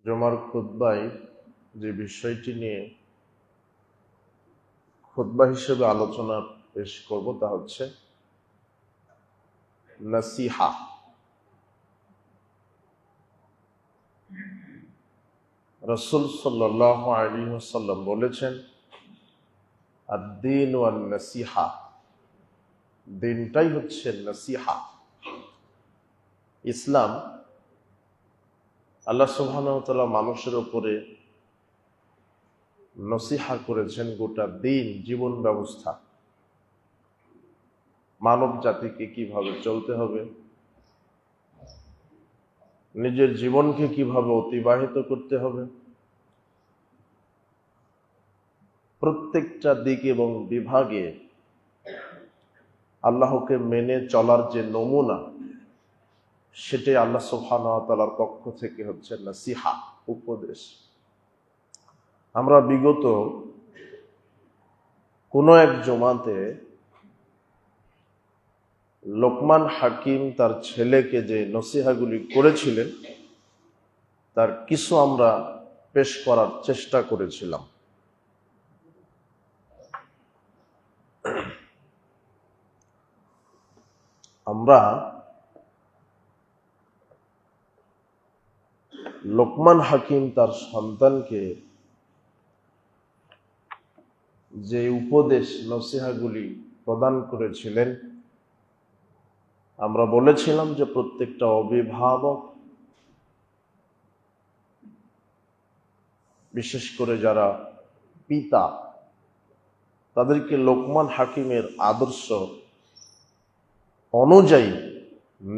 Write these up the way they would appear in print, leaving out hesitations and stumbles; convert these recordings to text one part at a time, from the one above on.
জুমার খুতবায় যে বিষয়টি নিয়ে খুতবা হিসেবে আলোচনা পেশ করব তা হচ্ছে নসিহা। রাসূল সাল্লাল্লাহু আলাইহি ওয়াসাল্লাম বলেছেন, আদ-দীন ওয়ান নসিহা, দিনটাই হচ্ছে নসিহা। ইসলাম, আল্লাহ সুবহানাহু ওয়া তাআলা মানুষের উপরে নসিহা করেছেন গোটা দিন, জীবন ব্যবস্থা, মানব জাতিকে কিভাবে চলতে হবে, নিজের জীবনকে কিভাবে অতিবাহিত করতে হবে, প্রত্যেকটা দিক এবং বিভাগে আল্লাহকে মেনে চলার যে নমুনা, সেটাই আল্লাহ সুবহানাহু ওয়া তাআলার পক্ষ থেকে হচ্ছে নসিহা, উপদেশ। আমরা বিগত কোনো এক জুমাতে লোকমান হাকিম তার ছেলেকে যে নসিহাগুলি করেছিলেন তার কিছু আমরা পেশ করার চেষ্টা করেছিলাম। আমরা লোকমান হাকিম তার সন্তানকে যে উপদেশ নসিহাগুলি প্রদান করেছিলেন, আমরা বলেছিলাম যে প্রত্যেকটা অভিভাবক, বিশেষ করে যারা পিতা, তাদেরকে লোকমান হাকিমের আদর্শ অনুযায়ী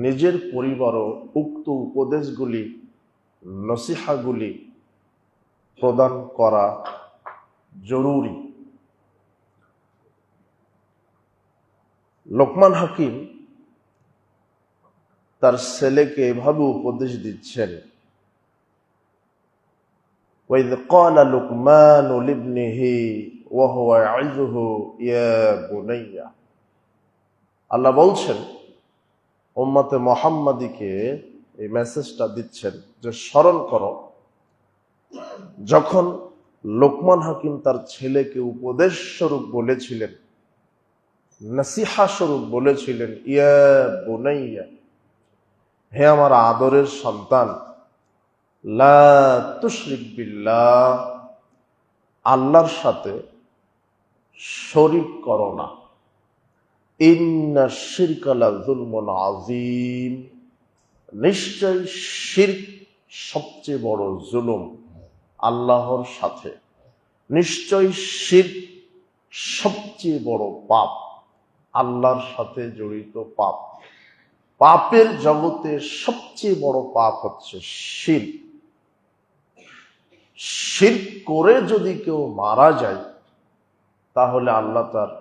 নিজের পরিবারও উক্ত উপদেশগুলি, নসিহাগুলি প্রদান করা জরুরি। লোকমান হাকিম তার ছেলেকে এভাবে উপদেশ দিচ্ছেন, وَإِذْ قَالَ لُقْمَانُ لِابْنِهِ وَهُوَ يَعِظُهُ يَا بُنَيَّ। আল্লাহ বলছেন, উম্মতে মুহাম্মাদীকে এই মেসেজটা দিচ্ছেন যে স্মরণ করো, যখন লোকমান হাকিম তার ছেলেকে উপদেশ স্বরূপ বলেছিলেন, নসিহা স্বরূপ বলেছিলেন, ইয়া বুনাইয়া, হে আমার আদরের সন্তান, লা তুশরিক বিল্লাহ, আল্লাহর সাথে শরীক করো না। ইন্না শিরকা লাযুলমুন আযীম, নিশ্চয় শিরক সবচেয়ে বড় জুলুম আল্লাহর সাথে। নিশ্চয় শিরক সবচেয়ে বড় পাপ, আল্লাহর সাথে জড়িত পাপ। পাপের জগতে সবচেয়ে বড় পাপ হচ্ছে শিরক। শিরক করে যদি কেউ মারা যায়, তাহলে আল্লাহ তার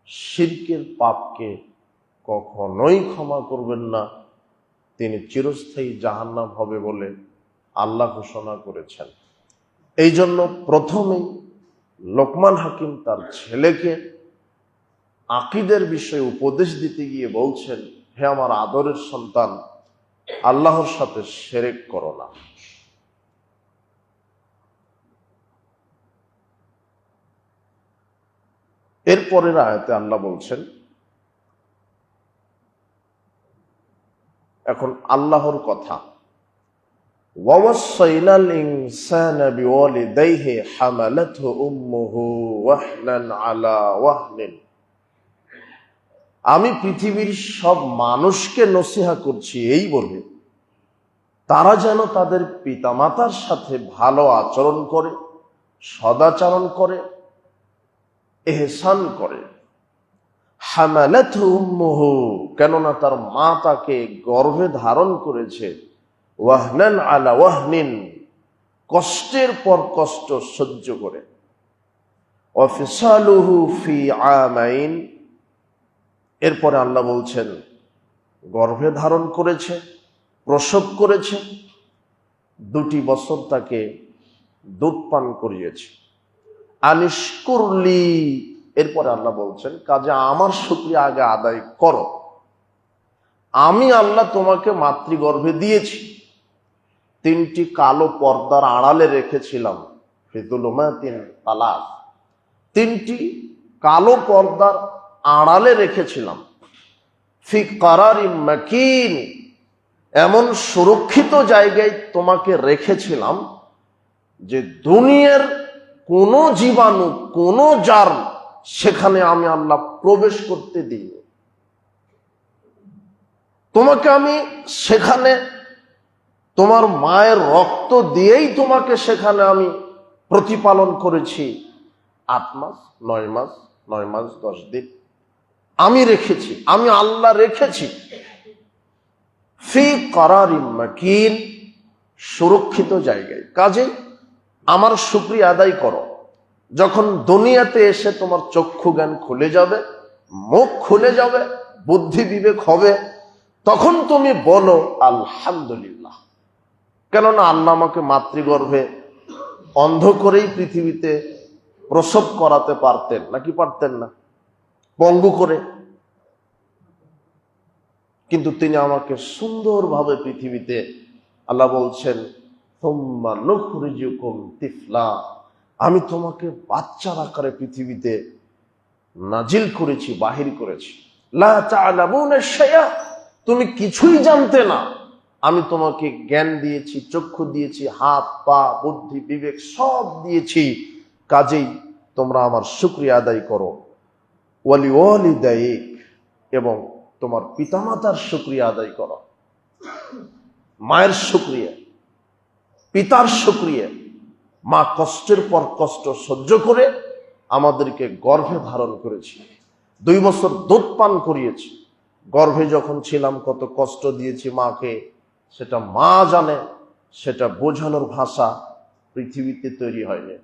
শিরকের পাপকে কখনোই ক্ষমা করবেন না, তিনি চিরস্থায়ী জাহান্নাম হবে বলে আল্লাহ ঘোষণা করেছেন। এই জন্য প্রথমেই লোকমান হাকিম তার ছেলেকে আকীদার বিষয়ে উপদেশ দিতে গিয়ে বলছেন, হে আমার আদরের সন্তান, আল্লাহর সাথে শিরক করো না। এরপরের আয়াতে আল্লাহ বলছেন, এখন আল্লাহর কথা, ওয়াসাইনাল ইনসানা বিওয়ালিদাইহি হামালাতহু উম্মুহু ওয়াহনান আলা ওয়াহনিন। আমি পৃথিবীর সব মানুষকে নসিহা করছি এই বলে তারা যেন তাদের পিতামাতার সাথে ভালো আচরণ করে, সদাচরণ করে, ইহসান করে। হামালাতহু উম্মুহু, কেননা তার মা তাকে গর্ভে ধারণ করেছে, ওয়াহনান আলা ওয়াহনিন, কষ্টের পর কষ্ট সহ্য করে। ওয়া ফিসালুহু ফি আমাইন, এরপরে আল্লাহ বলছেন গর্ভে ধারণ করেছে, প্রসব করেছে, 2 বছর তাকে দুধ পান করিয়েছে। আনিশকুরলি, এরপরে আল্লাহ বলছেন কাজে আমার শুকরিয়া আগে আদায় করো। আমি আল্লাহ তোমাকে মাতৃগর্ভে দিয়েছি, তিনটি কালো পর্দার আড়ালে রেখেছিলাম। ফিযুলুমাতিন তালাস, তিনটি কালো পর্দার আড়ালে রেখেছিলাম। ফি কারারিম মাকিন, এমন সুরক্ষিত জায়গায় তোমাকে রেখেছিলাম যে দুনিয়ার কোন জীবাণু, কোন জার্ম সেখানে আমি আল্লাহ প্রবেশ করতে দিই। তোমাকে আমি সেখানে তোমার মায়ের রক্ত দিয়েই তোমাকে সেখানে আমি প্রতিপালন করেছি। 8 মাস 9 মাস 9 মাস 10 দিন আমি রেখেছি, আমি আল্লাহ রেখেছি। ফি কারারিম মাকিন, সুরক্ষিত জায়গায়। কাজে আমার শুকরিয়া আদায় করো। যখন দুনিয়াতে এসে তোমার চক্ষু জ্ঞান খুলে যাবে, মুখ খুলে যাবে, বুদ্ধি বিবেক হবে, তখন তুমি বলো আলহামদুলিল্লাহ। কেননা আল্লাহ আমাকে মাতৃগর্ভে অন্ধ করেই পৃথিবীতে প্রসব করাতে পারতেন, নাকি পারতেন না? পঙ্গু করে। কিন্তু তিনি আমাকে সুন্দরভাবে পৃথিবীতে, আল্লাহ বলছেন সুম্মা নুখরিজুকুম তিফলা, আমি তোমাকে বাচ্চার আকারে পৃথিবীতে নাজিল করেছি, বাহির করেছি। লা তা'লামুনা শাইআ, তুমি কিছুই জানতে না, আমি তোমাকে জ্ঞান দিয়েছি, চক্ষু দিয়েছি, হাত পা বুদ্ধি বিবেক সব দিয়েছি। কাজেই তোমরা আমার শুকরিয়া আদায় করো। ওয়ালিওয়ালিদাইক, এবং তোমার পিতামাতার শুকরিয়া আদায় করো। মায়ের শুকরিয়া, পিতার শুকরিয়া। মা কষ্টের পর কষ্ট সহ্য করে আমাদেরকে গর্ভে ধারণ করেছি, 2 বছর দুধ পান করিয়েছি। গর্ভে যখন ছিলাম কত কষ্ট দিয়েছি মাকে, সেটা মা জানে, সেটা বোঝানোর ভাষা পৃথিবীতে তৈরি হয়নি।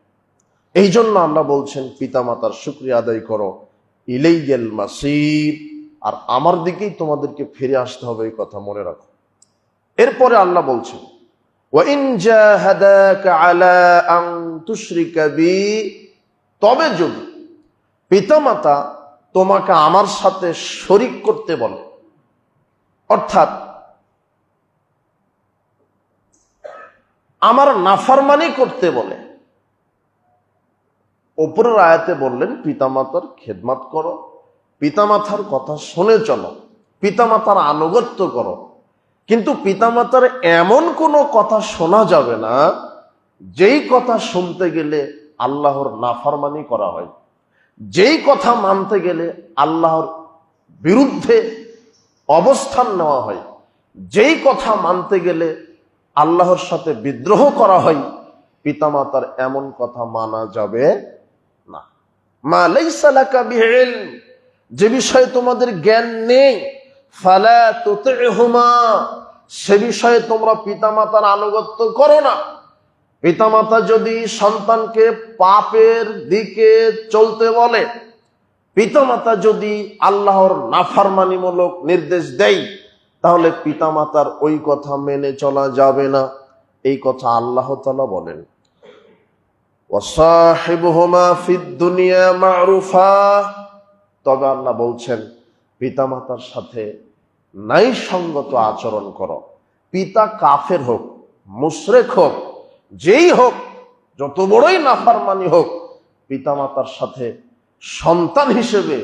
এই জন্য আল্লাহ বলছেন পিতামাতার শুকরিয়া আদায় করো। ইলাইয়াল মাসির, আর আমার দিকেই তোমাদেরকে ফিরে আসতে হবে, এই কথা মনে রাখো। এরপরে আল্লাহ বলছেন ওয়া ইন জাহাদাকা আলা আন তুশরিকা বি, তবে যদি পিতামাতা তোমাকে আমার সাথে শরীক করতে বলে, অর্থাৎ আমার নাফরমানি করতে বলে। উপরের আয়াতে বললেন পিতামাতার খেদমত করো, পিতামাতার কথা শুনে চলো, পিতামাতার আনুগত্য করো। কিন্তু পিতামাতার এমন কোনো কথা শোনা যাবে না যেই কথা শুনতে গেলে আল্লাহর নাফরমানি করা হয়, যেই কথা মানতে গেলে আল্লাহর বিরুদ্ধে অবস্থান নেওয়া হয়, যেই কথা মানতে গেলে আল্লাহর সাথে বিদ্রোহ করা হয়। পিতামাতার এমন কথা মানা যাবে না। মা লাইসা লাকা বিহি ইলম, যে বিষয়ে তোমাদের জ্ঞান নেই, ফালা তুতি'হুমা, সে বিষয়ে তোমরা পিতামাতার আনুগত্য করো না। পিতামাতা যদি সন্তানকে পাপের দিকে চলতে বলে, পিতামাতা যদি আল্লাহর নাফরমানিমূলক নির্দেশ দেয়, তাহলে পিতামাতার ওই কথা মেনে চলা যাবে না। এই কথা আল্লাহ তাআলা বলেন ওয়াসাহিবুহুমা ফিদ দুনিয়া মা'রুফা, তবে আল্লাহ বলছেন পিতামাতার সাথে ন্যায়সঙ্গত আচরণ করো। পিতা কাফের হোক, মুশরিক হোক, যেই হোক, যত বড়ই নাফরমানি হোক, পিতামাতার সাথে সন্তান হিসেবে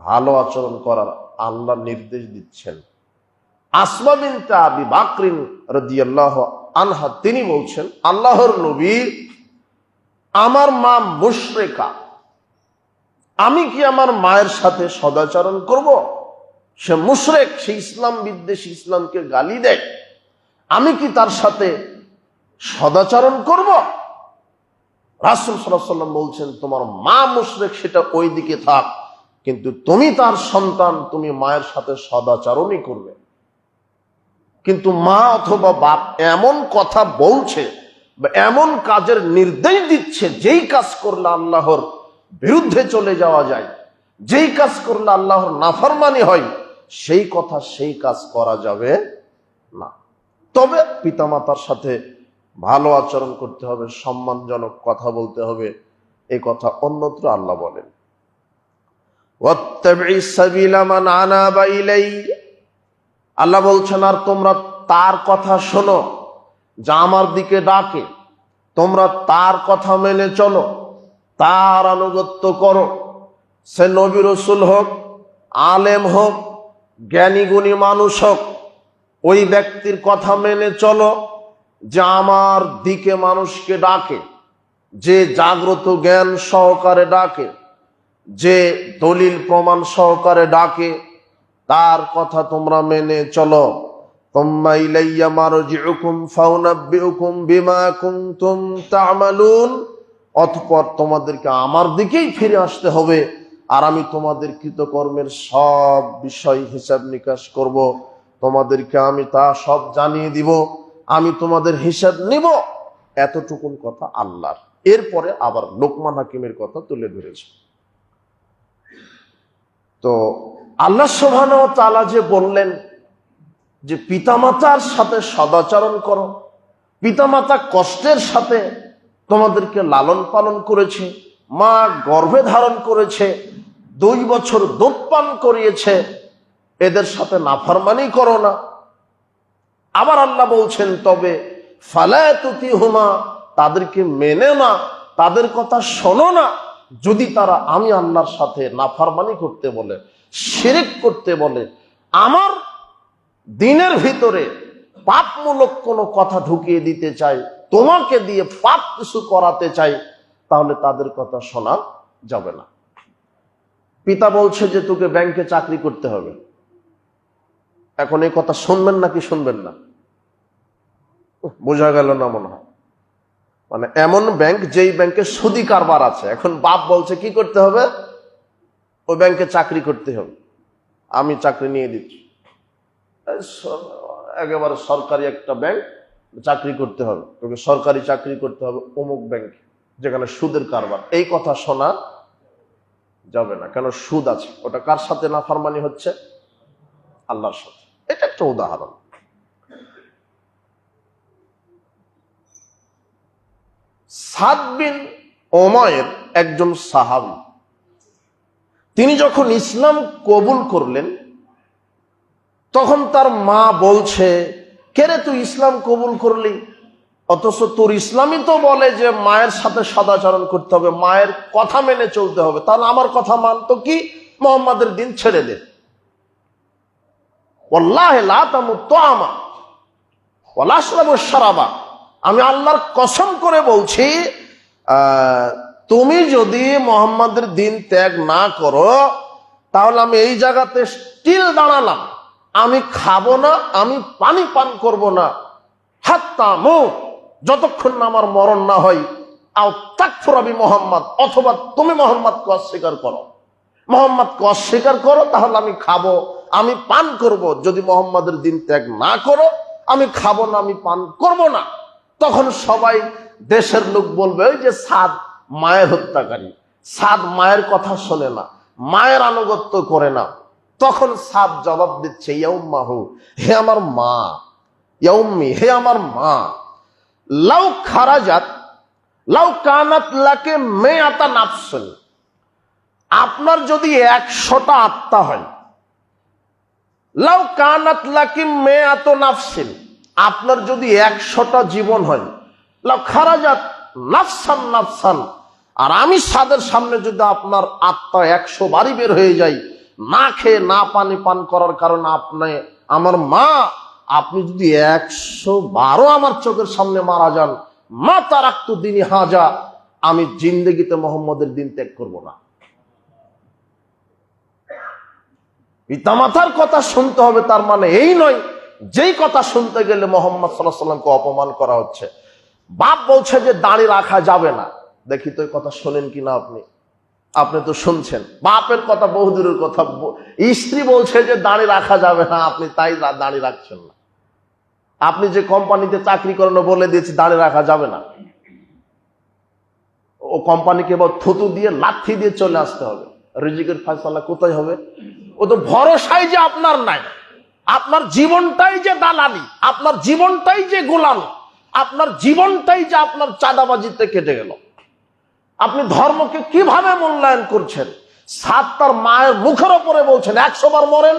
ভালো আচরণ করার আল্লাহ নির্দেশ দিচ্ছেন। আসমা বিনতে আবি বকর রাদিয়াল্লাহু আনহা তিনি বলছেন, আল্লাহর নবী, আমার মা মুশরিকা, আমি কি আমার মায়ের সাথে সদাচরণ করব? সে মুশরিক, সে ইসলাম বিদ্বেষী, ইসলামকে গালি দেয়, আমি কি তার সাথে সদাচরণ করব? রাসূল সাল্লাল্লাহু আলাইহি ওয়াসাল্লাম বলছেন, তোমার মা মুশরিক সেটা ওই দিকে থাক, কিন্তু তুমি তার সন্তান, তুমি মায়ের সাথে সদাচরণই করবে। কিন্তু মা অথবা বাপ এমন কথা বলছে বা এমন কাজের নির্দেশ দিচ্ছে, যেই কাজ করলে আল্লাহর বিরুদ্ধে চলে যাওয়া যায়, যেই কাজ করলে আল্লাহর নাফরমানি হয়, সেই কথা সেই কাজ করা যাবে না। তবে পিতামাতার সাথে ভালো আচরণ করতে হবে, সম্মানজনক কথা বলতে হবে। এই কথা অন্যত্র আল্লাহ বলেন ওয়াত্তাবি'ই সাবিলা মান আনাবা ইলাই, আল্লাহ বলছেন আর তোমরা তার কথা শোনো যা আমার দিকে ডাকে, তোমরা তার কথা মেনে চলো, তার আনুগত্য করো। সে নবী রসুল হোক, আলেম হোক, জ্ঞানী গুণী মানুষ হোক, ওই ব্যক্তির কথা মেনে চলো যে আমার দিকে মানুষকে ডাকে, যে জাগ্রত জ্ঞান সহকারে ডাকে, যে দলিল প্রমাণ সহকারে ডাকে, তার কথা তোমরা মেনে চলো। তুম্মা ইলাইয়া মারজিউকুম ফাউনাব্বিউকুম বিমা কুনতুম তা'মালুন, অতঃপর তোমাদেরকে আমার দিকেই ফিরে আসতে হবে, আর আমি তোমাদের কৃতকর্মের সব বিষয় হিসাব নিকাশ করব, তোমাদেরকে আমি তা সব জানিয়ে দিব, আমি তোমাদের হিসাব নিব। এতটুকুন কথা আল্লাহর। এরপরে আবার লোকমান হাকিমের কথা তুলে ধরেছে। তো আল্লাহ সুবহানাহু ওয়া তাআলা যে বললেন যে পিতামাতার সাথে সদাচরণ করো, পিতামাতা কষ্টের সাথে তোমাদেরকে লালন পালন করেছে, মা গর্ভে ধারণ করেছে, 2 বছর দুধ পান করিয়েছে, এদের সাথে নাফরমানি করো না। আবার আল্লাহ বলছেন তবে ফালা তুতিহুমা, তাদেরকে মেনে না, তাদের কথা শোনো না, যদি তারা আমি আল্লাহর সাথে নাফরমানি করতে বলে, শিরক করতে বলে, আমার দিনের ভিতরে পাপমূলক কোনো কথা ঢুকিয়ে দিতে চাই, তোমাকে দিয়ে পাপ কিছু করাতে চাই, তাহলে তাদের কথা শোনা যাবে না। পিতা বলছে যে তোকে ব্যাংকে চাকরি করতে হবে, এখন এই কথা শুনবেন নাকি শুনবেন না? বোঝা গেল না মনে হয়। মানে এমন ব্যাংক যেই ব্যাংকে সুদি কারবার আছে, এখন বাপ বলছে কি করতে হবে, ওই ব্যাংকে চাকরি করতে হবে, আমি চাকরি নিয়ে দিচ্ছি, একেবারে সরকারি একটা ব্যাংক, চাকরি করতে হবে, তোকে সরকারি চাকরি করতে হবে অমুক ব্যাংকে যেখানে সুদের কারবার। এই কথা শোনা যাবে না, কেন সুদ আছে। ওটা কার সাথে নাফরমানি হচ্ছে? আল্লাহর সাথে। এটা একটা উদাহরণ। সাদ বিন উমাইর একজন সাহাবী, তিনি যখন ইসলাম কবুল করলেন তখন তার মা বলছে, কে রে তুই ইসলাম কবুল করলি, অথচ তোর ইসলামই তো বলে যে মায়ের সাথে সদাচরণ করতে হবে, মায়ের কথা মেনে চলতে হবে, তাহলে আমার কথা মানতো কি, মুহাম্মাদের দিন ছেড়ে দে। ওয়াল্লাহি লা তামুতু আমা ওয়ালা আশরাবু শারাবা, আমি আল্লাহর কসম করে বলছি, তুমি যদি মুহাম্মাদের দিন ত্যাগ না করো তাহলে আমি এই জায়গাতে স্টিল দাঁড়ালাম, আমি খাবো না, আমি পানি পান করব না, হাত্তা মুত, যতক্ষণ না আমার মরণ না হয়, আও তাকফুরা বি মুহাম্মদ, অথবা তুমি মুহাম্মদকে অস্বীকার করো, মুহাম্মদকে অস্বীকার করো, তাহলে আমি খাবো, আমি পান করব। যদি মুহাম্মাদের দিন ত্যাগ না করো, আমি খাবো না, আমি পান করব না। তখন সবাই দেশের লোক বলবে, ওই যে সাদ মায়ের হত্যাকারী, সাদ মায়ের কথা শোনে না, মায়ের আনুগত্য করে না। তখন সাদ জবাব দিচ্ছে, ইয়া উম্মাহু, হে আমার মা, ইয়া উম্মি, হে আমার মা, লাউ খারাজাত লাউ কানাত লাকে মিআতা নাফসুন, আপনার যদি 100টা আত্মা হয়, লাউ কানাত লাকি মিআতু নাফসিন, আপনার যদি 100টা জীবন হয়, লাউ খারাজাত নাফসান নাফসান, আর আমি সাদের সামনে যদি আপনার আত্মা 100 বারই বের হয়ে যায়, না খেয়ে না পানি পান করার কারণে আপনি আমার মা, আপনি যদি 112 আমার চোখের সামনে মারা যান, মা তারাক্তু দিনী হাজা, আমি জিন্দেগিতে মুহাম্মদের দিন ত্যাগ করব না। পিতামাতার কথা শুনতে হবে তার মানে এই নয় যেই কথা শুনতে গেলে মুহাম্মদ সাল্লাল্লাহু আলাইহি ওয়াসাল্লামকে অপমান করা হচ্ছে। বাপ বলছে যে দাড়ি রাখা যাবে না, দেখি তো এই কথা শোনেন কিনা আপনি, আপনি তো শুনছেন। বাপের কথা বহুদূরের কথা, স্ত্রী বলছে যে দাড়ি রাখা যাবে না, আপনি তাই দাড়ি রাখছেন না। আপনি যে কোম্পানিতে চাকরি করেন বলে দিয়েছে দাড়ি রাখা যাবে না, ও কোম্পানিকে থুতু দিয়ে লাথি দিয়ে চলে আসতে হবে, রিজিকের ফয়সালা কোথায় হবে? ও তো ভরসাই যে আপনার নাই, আপনার জীবনটাই যে দালালি, আপনার জীবনটাই যে গোলামি, আপনার জীবনটাই যে আপনার চাঁদাবাজিতে কেটে গেল। আপনি ধর্মকে কিভাবে মূল্যায়ন করছেন? সাত তার মায়ের মুখের ওপরে বলছেন 100 বার মরেন,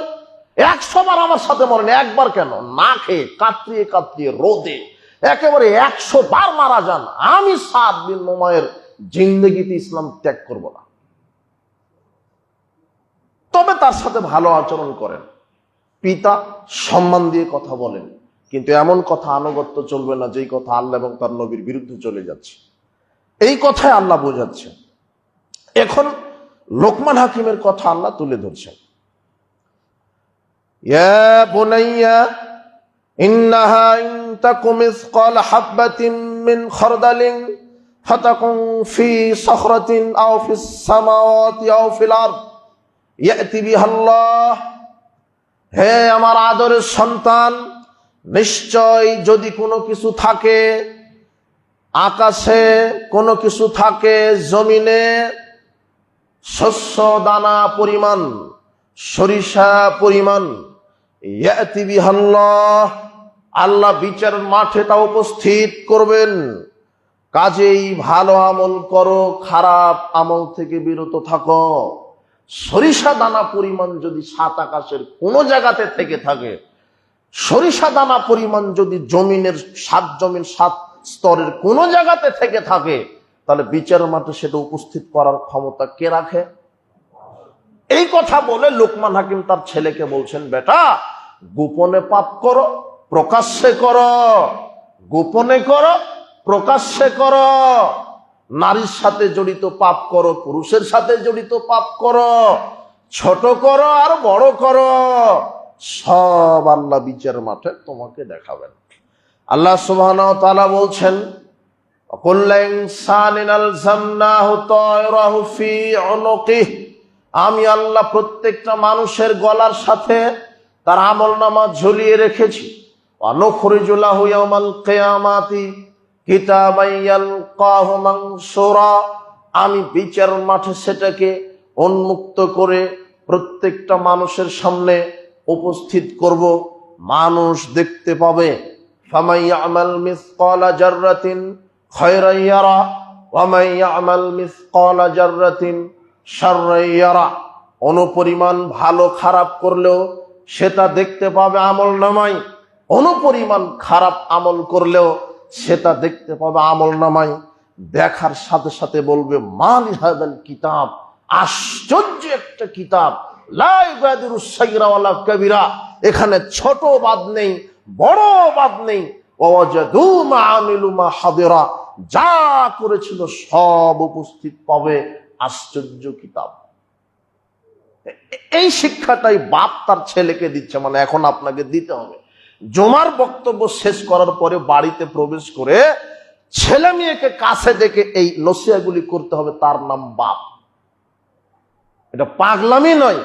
100 বার আমার সাথে মরেন, একবার কেন? না খেয়ে কাতরিয়ে কাতরিয়ে রোদে একেবারে 100 বার মারা যান, আমি সাদ বিন মুমায়ের জিন্দেগিতে ইসলাম ত্যাগ করব না। তবে তার সাথে ভালো আচরণ করেন, পিতা সম্মান দিয়ে কথা বলেন, কিন্তু এমন কথা আনুগত্য চলবে না যেই কথা আল্লাহ এবং তার নবীর বিরুদ্ধে চলে যাচ্ছে। এই কথাই আল্লাহ বোঝাচ্ছেন। এখন লোকমান হাকিমের কথা আল্লাহ তুলে ধরছেন। ইয়া বুনাইয়া ইন্নাহা ইন তাকুম মিসকাল হাববাতিন মিন খারদালিন ফাতাকুন ফি সাখরাতিন আও ফিস সামাওয়াতি আও ফিল আরদ ইয়াতি বিহাল্লাহ। হে আমার আদরের সন্তান, নিশ্চয় যদি কোনো কিছু থাকে আকাশে, কোনো কিছু থাকে জমিনে, শস্য দানা পরিমাণ, সরিষা পরিমাণ, ইয়াতি বিহাল্লাহ, আল্লাহ বিচারের মাঠে তা উপস্থিত করবেন। কাজেই ভালো আমল করো, খারাপ আমল থেকে বিরত থাকো। সরিষা দানা পরিমাণ যদি 7 আকাশের কোন জায়গাতে থেকে থাকে, সরিষা দানা পরিমাণ যদি জমিনের 7 জমিন 7 স্তরের কোন জায়গাতে থেকে থাকে, তাহলে বিচারের মাঠে সেটা উপস্থিত করার ক্ষমতা কে রাখে? এই কথা বলে লোকমান হাকিম তার ছেলেকে বলছেন, বেটা, গোপনে পাপ করো, প্রকাশ্যে করো, গোপনে করো, প্রকাশ্যে করো, নারীর সাথে জড়িত পাপ করো, পুরুষের সাথে জড়িত পাপ করো, ছোট করো আর বড় করো, সব আল্লাহ বিচার মাঠে তোমাকে দেখাবেন। আল্লাহ সুবহানাহু ওয়া তাআলা বলছেন, কুল্লু ইনসানিন আলজামনাহু তায়রাহু ফি উনুকিহি, আমি আল্লাহ প্রত্যেকটা মানুষের গলার সাথে তার আমলনামা ঝুলিয়ে রেখেছি। ওয়া নুখরিজু লাহু ইয়াওমাল কিয়ামাতি কিতাবান ইয়ালকাহু মানসুরা, আমি বিচার মাঠে সেটাকে উন্মুক্ত করে প্রত্যেকটা মানুষের সামনে উপস্থিত করব, মানুষ দেখতে পাবে। ফামান ইয়ামাল মিসকালা জাররাতিন খায়রান ইয়ারা ওয়া মান ইয়ামাল মিসকালা জাররাতিন শাররান ইয়ারা, অনুপরিমাণ ভালো খারাপ করলেও সেটা দেখতে পাবে আমলনামায়, অনুপরিমাণ খারাপ আমল করলেও সেটা দেখতে পাবে আমলনামায়। দেখার সাথে সাথে বলবে, মালি হাদাল কিতাব, আশ্চর্য একটা কিতাব, লা ইউগাদিরু সাগীরা ওয়ালা কাবীরা, এখানে ছোট বাদ নেই, বড় বাদ নেই। ওয়াজাদু মা আমিলু মা হাদিরা, যা করেছিল সব উপস্থিত পাবে, আশ্চর্য কিতাব। এই শিক্ষাটাই বাপ তার ছেলেকে দিচ্ছে, মানে এখন আপনাকে দিতে হবে। জুমার বক্তব্য শেষ করার পরে বাড়িতে প্রবেশ করে ছেলে মেয়েকে কাছে ডেকে এই নসিহাতগুলি করতে হবে, তার নাম বাপ। এটা পাগলামি নয়।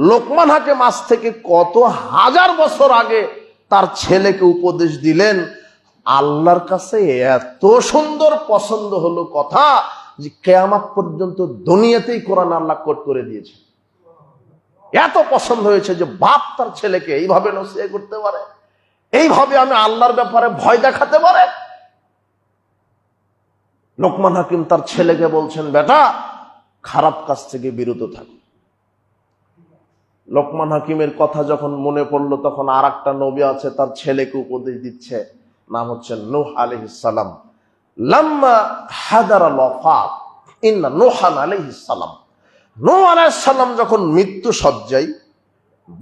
লোকমান হাকিম আজ থেকে কত হাজার বছর আগে তার ছেলেকে উপদেশ দিলেন, আল্লাহর কাছে এত সুন্দর পছন্দ হলো কথা যে কিয়ামত পর্যন্ত দুনিয়াতেই কোরআন আল্লাহ কোট করে দিয়েছে। এত পছন্দ হয়েছে যে বাপ তার ছেলেকে এইভাবে নসিহত করতে পারে, এইভাবে আমি আল্লাহর ব্যাপারে ভয় দেখাতে পারে। লোকমান হাকিম তার ছেলেকে বলছেন, বেটা, খারাপ কাজ থেকে বিরত থাক। লোকমান হাকিমের কথা যখন মনে পড়লো, তখন আর একটা নবী আছে তার ছেলেকে উপদেশ দিচ্ছে, নাম হচ্ছে নূহ আলাইহিস সালাম। লাম্মা হাদারাল ওয়াফাত ইন্না নূহান আলাইহিস সালাম, নূহ আলাইহিস সালাম যখন মৃত্যু সজ্জায়,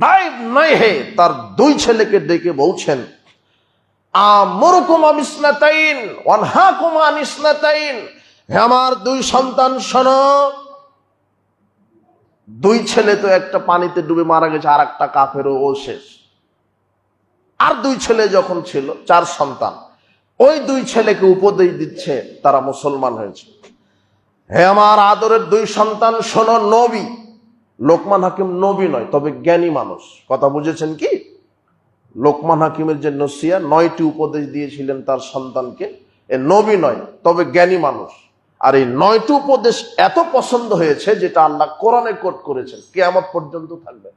বাইব নহে তার 2 ছেলেকে ডেকে বলছেন, আমুরকুম বিসনাতাইন ওয়া আনহাকুম আন ইসনাতাইন, হে আমার 2 সন্তান শোনো। 2 ছেলে তো একটা পানিতে ডুবে মারা গেছে, আর একটা কাফেরও, ও শেষ। আর 2 ছেলে যখন ছিল, 4 সন্তান, ওই 2 ছেলেকে উপদেশ দিচ্ছে, তারা মুসলমান হয়েছে। হে আমার আদরের 2 সন্তান শোনো, নবী লোকমান হাকিম নবী নয়, তবে জ্ঞানী মানুষ। কথা বুঝেছেন কি? লোকমান হাকিমের যে নসিয়া 9টি উপদেশ দিয়েছিলেন তার সন্তানকে, এ নবী নয়, তবে জ্ঞানী মানুষ। আর এই 9টি উপদেশ এত পছন্দ হয়েছে যেটা আল্লাহ কোরআনে কোট করেছেন, কিয়ামত পর্যন্ত থাকবে।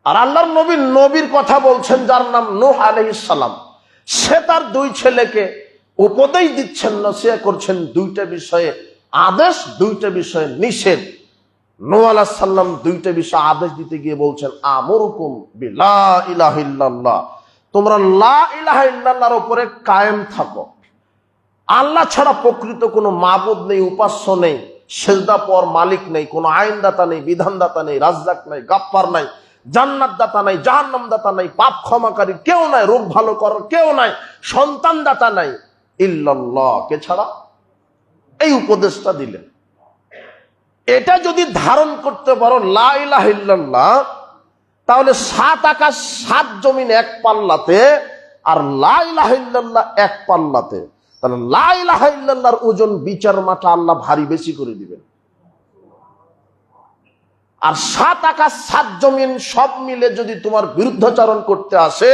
আর আল্লাহর নবীর কথা বলছেন যার নাম নূহ আলাইহিস সালাম, সে তার 2 ছেলেকে উপদেশ দিচ্ছেন, নসিহত করছেন 2টা বিষয়ে আদেশ, 2টা বিষয়ে নিষেধ। নূহ আলাইহিস সালাম 2টা বিষয়ে আদেশ দিতে গিয়ে বলছেন, আমুরকুম বিলা ইলাহা ইল্লাল্লাহ, তোমরা লা ইলাহা ইল্লাল্লাহর উপরে কায়েম থাকো। আল্লাহ ছাড়া প্রকৃত কোনো মাবুদ নেই, উপাস্য নেই, সেজদা পর মালিক নেই, কোনো আইনদাতা নেই, বিধানদাতা নেই, রাজ্জাক নাই, গাফফার নাই, জান্নাত দাতা নাই, জাহান্নাম দাতা নাই, পাপ ক্ষমাকারী কেউ নাই, রোগ ভালো করার কেউ নাই, সন্তান দাতা নাই ইল্লাল্লাহ কে ছাড়া। এই উপদেশটা দিলেন। এটা যদি ধারণ করতে পারো লা ইলাহা ইল্লাল্লাহ, তাহলে 7 আকাশ 7 জমিন এক পাল্লাতে, আর লা ইলাহা ইল্লাল্লাহ এক পাল্লাতে। তাহলে লা ইলাহা ইল্লাল্লাহর ওজন বিচার মাঠে আল্লাহ ভারী বেশি করে দিবেন। আর 7 আকাশ 7 জমিন সব মিলে যদি তোমার বিরুদ্ধাচরণ করতে আসে,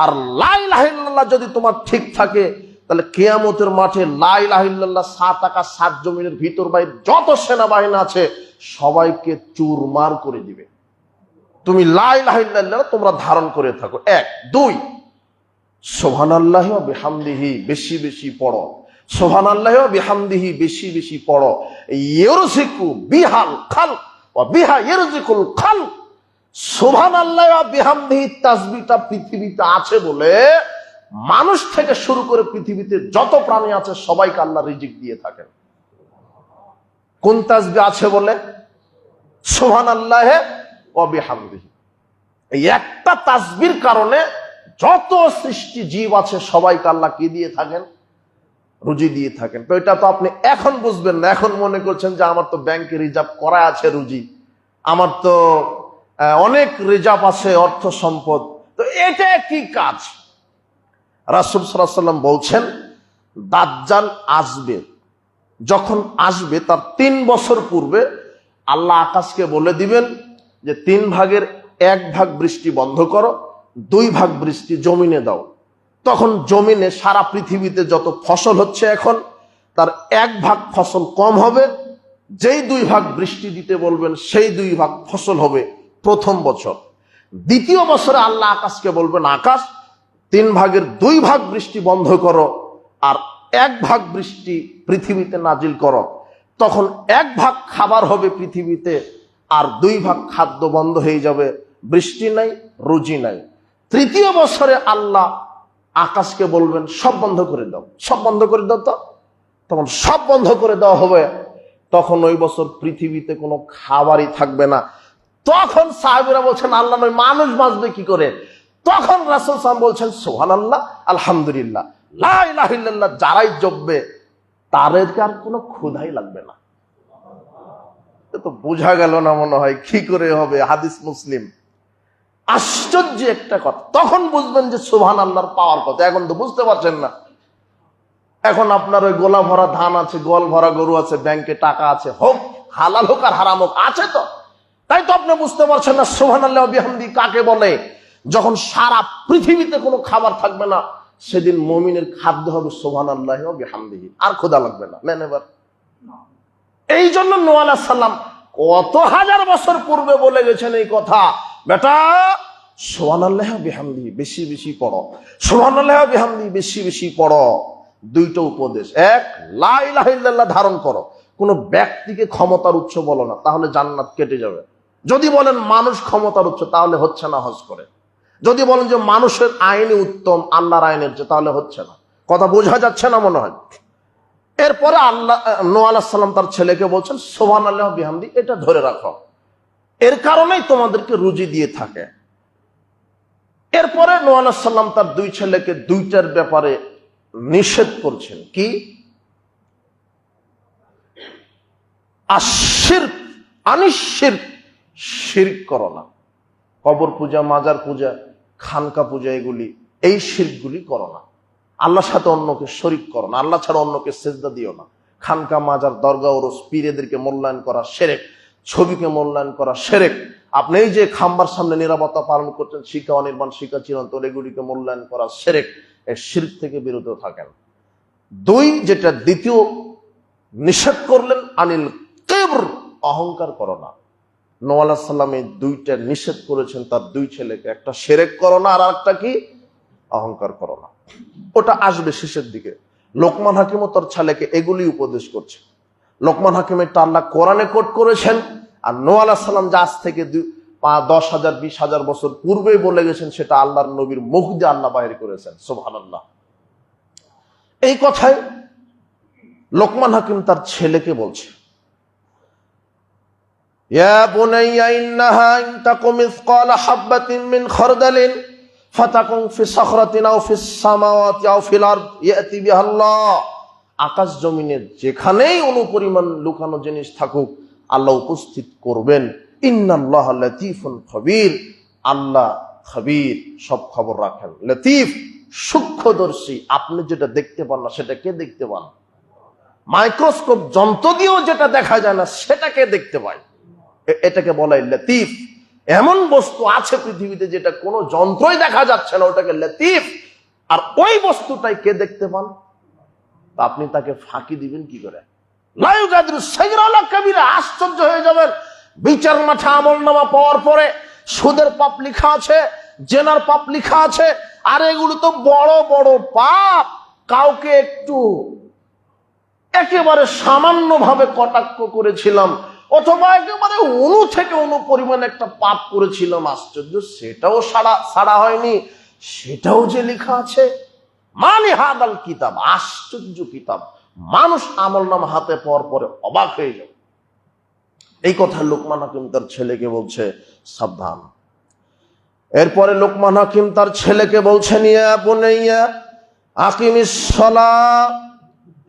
আর লা ইলাহা ইল্লাল্লাহ যদি তোমার ঠিক থাকে, তাহলে কিয়ামতের মাঠে লা ইলাহা ইল্লাল্লাহ 7 আকাশ 7 জমিনের ভিতর বাইরে যত সেনাবাহিনী আছে সবাইকে চুরমার করে দিবে। তুমি লা ইলাহা ইল্লাল্লাহ তোমরা ধারণ করে থাকো। 1 2 সুবহানাল্লাহি ওয়া বিহামদিহি বেশি বেশি পড়ো। সুবহানাল্লাহি ওয়া বিহামদিহি বেশি বেশি পড়ো। ইয়ারযিকু বিহাল খালক ওয়া বিহা ইয়ারযিকুল খালক। সুবহানাল্লাহি ওয়া বিহামদিহি তাসবিহটা পৃথিবীতে আছে বলে মানুষ থেকে শুরু করে পৃথিবীতে যত প্রাণী আছে সবাইকে আল্লাহ রিজিক দিয়ে থাকেন। কোন তাসবিহ আছে বলে? সুবহানাল্লাহি ওয়া বিহামদিহি। এই একটা তাসবিহর কারণে যত সৃষ্টি জীব আছে সবাইকে আল্লাহ কি দিয়ে থাকেন? রুজি দিয়ে থাকেন। তো এটা তো আপনি এখন বুঝবেন না। এখন মনে করছেন যে আমার তো ব্যাংকে রিজার্ভ করা আছে রুজি, আমার তো অনেক রিজার্ভ আছে অর্থ সম্পদ, তো এটা কি কাজ? রাসূল সাল্লাল্লাহু আলাইহি ওয়াসাল্লাম বলছেন, দাজ্জাল আসবে, যখন আসবে তার 3 বছর পূর্বে আল্লাহ আকাশকে বলে দিবেন যে 3 ভাগের 1 ভাগ বৃষ্টি বন্ধ করো, 2 ভাগ বৃষ্টি জমিনে দাও। তখন জমিনে সারা পৃথিবীতে যত ফসল হচ্ছে এখন তার 1 ভাগ ফসল কম হবে। যেই 2 ভাগ বৃষ্টি দিতে বলবেন সেই 2 ভাগ ফসল হবে প্রথম বছর। দ্বিতীয় বছরে আল্লাহ আকাশকে বলবেন, আকাশ 3 ভাগের 2 ভাগ বৃষ্টি বন্ধ করো আর 1 ভাগ বৃষ্টি পৃথিবীতে নাজিল করো। তখন 1 ভাগ খাবার হবে পৃথিবীতে আর 2 ভাগ খাদ্য বন্ধ হয়ে যাবে, বৃষ্টি নাই, রুজি নাই। তৃতীয় বছরে আল্লাহ আকাশকে বলবেন সব বন্ধ করে দাও, সব বন্ধ করে দাও। তো তখন সব বন্ধ করে দেওয়া হবে। তখন ওই বছর পৃথিবীতে কোনো খাবারই থাকবে না। তখন সাহাবীরা বলছেন, আল্লাহ নয় মানুষ বাঁচবে কি করে? তখন রাসূল সাল্লাল্লাহু আলাইহি ওয়াসাল্লাম বলছেন, সুবহানাল্লাহ আলহামদুলিল্লাহ লা ইলাহা ইল্লাল্লাহ যারাই জপবে তাদের আর কোনো ক্ষুধাই লাগবে না। তো বোঝা গেল না মনে হয় কি করে হবে? হাদিস মুসলিম। আশ্চর্য একটা কথা। তখন বুঝবেন যে সুবহানাল্লাহর পাওয়ার কথা। এখন তো বুঝতে পারছেন না। এখন আপনার ওই গোলা ভরা ধান আছে, গোয়াল ভরা গরু আছে, ব্যাংকে টাকা আছে, হোক হালাল হোক আর হারাম হোক আছে তো, তাই তো আপনি বুঝতে পারছেন না সুবহানাল্লাহ ওয়া বিহামদিহি কাকে বলে। যখন সারা পৃথিবীতে কোনো খাবার থাকবে না সেদিন মুমিনের খাদ্য হবে সুবহানাল্লাহ ওয়া বিহামদিহি, আর ক্ষুধা লাগবে না। নেন এবার। এই জন্য নূহ আলাইহিস সালাম কত হাজার বছর পূর্বে বলে গেছেন এই কথা, বেটা সুবহানাল্লাহ ওয়া বিহামদিহি বেশি বেশি পড়ো, সুবহানাল্লাহ ওয়া বিহামদিহি বেশি বেশি পড়ো। 2টা উপদেশ। 1 লা ইলাহা ইল্লাল্লাহ ধারণ করো। কোনো ব্যক্তিকে ক্ষমতার উৎস বলো না, তাহলে জান্নাত কেটে যাবে। যদি বলেন মানুষ ক্ষমতার উৎস, তাহলে হচ্ছে না হজ করে। যদি বলেন যে মানুষের আইনে উত্তম আল্লাহর আইনের চেয়ে, তাহলে হচ্ছে না। কথা বোঝা যাচ্ছে না মনে হয়? এরপরে আল্লাহ নূহ আলাইহিস সালাম তার ছেলেকে বলছেন সুবহানাল্লাহ ওয়া বিহামদিহি, এটা ধরে রাখো, এর কারণেই তোমাদেরকে রুজি দিয়ে থাকে। এরপরে নূহ আলাইহিস সালাম তার 2 ছেলেকে 2টার ব্যাপারে নিষেধ করছেন। কি? আশিরক, আনিশিরক, শিরক করো না। কবর পূজা, মাজার পূজা, খানকা পূজা, এগুলি এই শিরকগুলি করো না। আল্লাহর সাথে অন্যকে শরীক করো না। আল্লাহ ছাড়া অন্যকে সেজদা দিও না। খানকা, মাজার, দরগা, ওরস, পীরেদেরকে মূল্যায়ন করা শিরক, ছবিকে মূল্যায়ন করা শিরক। আপনি এই যে খাম্বার সামনে নিরাপত্তা পালন করছেন, শিখা অনির্বাণ, শিখা চিরন্তন, এগুলিকে মূল্যায়ন করা শিরক। এই শিরক থেকে বিরত থাকেন। 2 যেটা দ্বিতীয় নিষেধ করলেন, আনিল কিবর, অহংকার করো না। নূহ আলাইহিস সালাম এই 2টা নিষেধ করেছেন তার 2 ছেলেকে। একটা শিরক করো না, আর একটা কি? অহংকার করো না। ওটা আসবে শেষের দিকে। লোকমান হাকিমও তার ছেলেকে এগুলি উপদেশ করছে। লোকমান হাকিমের আল্লাহ কোরআনে কোট করেছেন, আর নূহ আলাইহিস সালাম যে আজ থেকে 10,000 20,000 বছর পূর্বেই বলে গেছেন, সেটা আল্লাহর নবীর মুখ দিয়ে আল্লাহ বাইর করেছেন। সুবহানাল্লাহ। এই কথাই লোকমান হাকিম তার ছেলেকে বলছে, ইয়া বুনাইয়া ইন্নাহা ইন তাকুম মিসকালা হাববাতিন মিন খারদালিন ফাতাকুন ফি সাখরাতিন আও ফিস সামাওয়াতি আও ফিল আরদ ইয়াতি বিহাল্লাহ। আকাশ জমিনের যেখানেই অনুপরিমাণ লুকানো জিনিস থাকুক আল্লাহ উপস্থিত করবেন। ইন্নাল্লাহ লাতীফুন খবীর, আল্লাহ খবীর, সব খবর রাখেন। লতীফ, সূক্ষ্মদর্শী, আপনি যেটা দেখতে পান না সেটা কে দেখতে পান? মাইক্রোস্কোপ যন্ত্র দিয়েও যেটা দেখা যায় না সেটাকে দেখতে পায়, এটাকে বলা হয় লতীফ। এমন বস্তু আছে পৃথিবীতে যেটা কোনো যন্ত্রই দেখা যাচ্ছে না, ওটাকে লতীফ। আর ওই বস্তুটাই কে দেখতে পান? আপনি তাকে ফাঁকি দিবেন কি করে? আশ্চর্য হয়ে যাবেন। বিচার মাঠে আমলনামা পাওয়ার পরে সুদের পাপ লেখা আছে, জেনার পাপ লেখা আছে, আর এগুলো তো বড় বড় পাপ। কাউকে একটু একেবারে সামান্য ভাবে কটাক্ষ করেছিলাম, অথবা একেবারে অনু থেকে অনু পরিমাণ একটা পাপ করেছিলাম, আশ্চর্য সেটাও ছাড়া হয়নি, সেটাও যে লেখা আছে। মানে হাদাল কিতাব, আশ্চর্য কিতাব। মানুষ আমলনামা হাতে পাওয়ার পরে অবাক হয়ে যায়। এই কথা লোকমান হাকিম তার ছেলেকে বলছে, সাবধান। এরপরে লোকমান হাকিম তার ছেলেকে বলছেন, ইয়া বুনাইয়া আকিমিস সালাহ,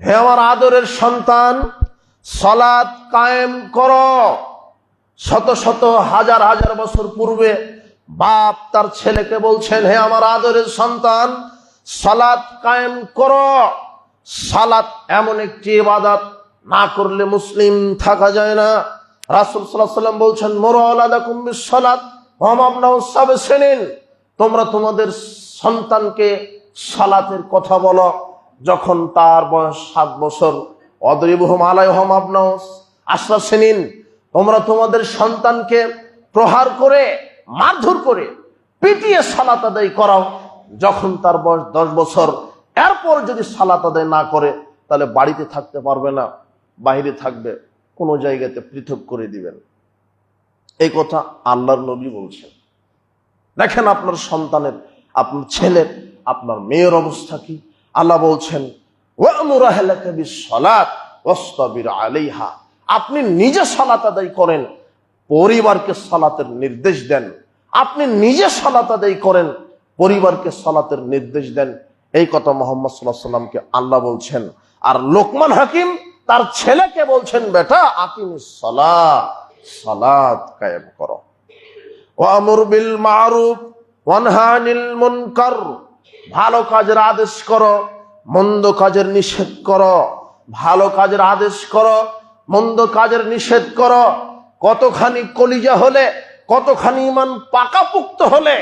হে আমার আদরের সন্তান, সালাত কায়েম করো। শত শত হাজার হাজার বছর পূর্বে বাপ তার ছেলেকে বলছেন, হে আমার আদরের সন্তান, সালাত কায়েম করো। সালাত এমন একটি ইবাদত, না করলে মুসলিম থাকা যায় না। রাসূল সাল্লাল্লাহু আলাইহি ওয়াসাল্লাম বলছেন, মুরু আওলাদাকুম বিস-সালাত ওয়া হুম আবনাউ সাব'i সিনিন, তোমরা তোমাদের সন্তানকে সালাতের কথা বলো যখন তার বয়স 7 বছর। অদরিবুহুম আলাইহা ওয়া হুম আবনাউ 10 সিনিন, তোমরা তোমাদের সন্তানকে প্রহার করে, মারধর করে, পিটিয়ে সালাত আদায় করাও যখন তার বয়স 10 বছর। এরপর যদি সালাত আদায় না করে তাহলে বাড়িতে থাকতে পারবে না, বাইরে থাকবে, কোনো জায়গাতে পৃথক করে দিবেন। এই কথা আল্লাহর নবী বলছেন। দেখেন আপনার সন্তানের, আপনার ছেলের, আপনার মেয়ের অবস্থা কি। আল্লাহ বলছেন, ওয়া'মুর আহলাকা বিস-সালাত ওয়াসতাবির আলাইহা, আপনি নিজে সালাত আদায় করেন, পরিবারকে সালাতের নির্দেশ দেন। আপনি নিজে সালাত আদায় করেন, পরিবারকে সালাতের নির্দেশ দেন। এই কথা মুহাম্মদ সাল্লাল্লাহু আলাইহি ওয়াসাল্লামকে আল্লাহ বলছেন। আর লোকমান হাকিম তার ছেলেকে বলছেন, বেটা আকিমিস সালাহ, সালাত কায়েম করো। ওয়া'মুর বিল মা'রুফ ওয়ানহা আনিল মুনকার, ভালো কাজের আদেশ করো, মন্দ কাজের নিষেধ করো। ভালো কাজের আদেশ করো, মন্দ কাজের নিষেধ করো। কতখানি কলিজা হলে, কতখানি ঈমান পাকাপোক্ত হলে,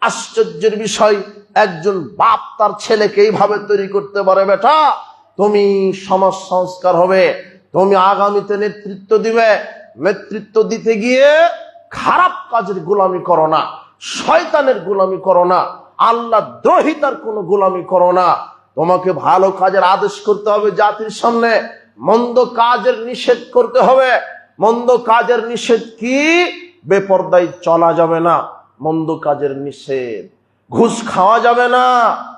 আশ্চর্যের বিষয় একজন বাপ তার ছেলেকে এইভাবে তৈরি করতে পারে, বেটা তুমি সমাজ সংস্কার হবে, তুমি আগামীতে নেতৃত্ব দিবে। নেতৃত্ব দিতে গিয়ে খারাপ কাজের গোলামি করো না, শয়তানের গোলামি করো না, আল্লাহ দ্রোহিতার কোনো গোলামি করো না। তোমাকে ভালো কাজের আদেশ করতে হবে জাতির সামনে, মন্দ কাজের নিষেধ করতে হবে। মন্দ কাজের নিষেধ কি? বেপরদায় চলা যাবে না, মন্দ কাজের নিষেধ। ঘুষ খাওয়া যাবে না,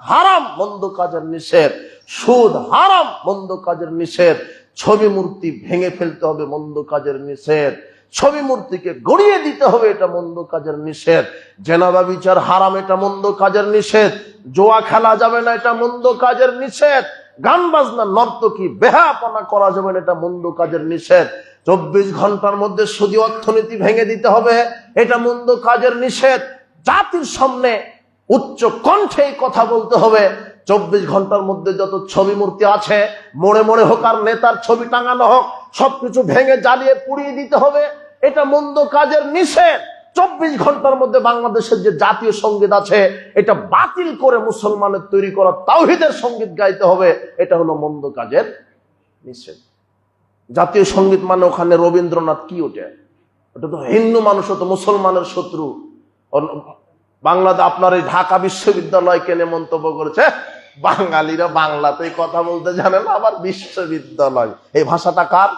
হারাম, মন্দ কাজের নিষেধ। সুদ হারাম, মন্দ কাজের নিষেধ। ছবি মূর্তি ভেঙে ফেলতে হবে, মন্দ কাজের নিষেধ। ছবি মূর্তিকে গড়িয়ে দিতে হবে, এটা মন্দ কাজের নিষেধ। জেনা ব্যভিচার হারাম, এটা মন্দ কাজের নিষেধ। জোয়া খেলা যাবে না, এটা মন্দ কাজের নিষেধ। গান বাজনা, নর্তকী, বেহায়াপনা করা যাবে না, এটা মন্দ কাজের নিষেধ। 24 ঘন্টার মধ্যে সুদী অর্থনীতি ভেঙে দিতে হবে, এটা মন্দ কাজের নিষেধ। জাতির সামনে উচ্চ কণ্ঠে কথা বলতে হবে। 24 ঘন্টার মধ্যে যত ছবি মূর্তি আছে, মোড়ে মোড়ে হোক আর নেতার ছবি টাঙানো হোক, সবকিছু ভেঙে জ্বালিয়ে পুড়িয়ে দিতে হবে, এটা মন্দ কাজের নিষেধ। 24 ঘন্টার মধ্যে বাংলাদেশের যে জাতীয় সঙ্গীত আছে এটা বাতিল করে মুসলমানের তৈরি করা তাওহীদের সঙ্গীত গাইতে হবে, এটা হলো মন্দ কাজের নিষেধ। জাতীয় সঙ্গীত মানে ওখানে রবীন্দ্রনাথ কি ওঠে? ওটা তো হিন্দু মানুষ, তো মুসলমানের শত্রু। বাংলাদেশ আপনার এই ঢাকা বিশ্ববিদ্যালয়কে নিয়ে মন্তব্য করেছে, বাঙালিরা বাংলাতেই কথা বলতে জানে না, আবার বিশ্ববিদ্যালয়। এই ভাষাটা কার?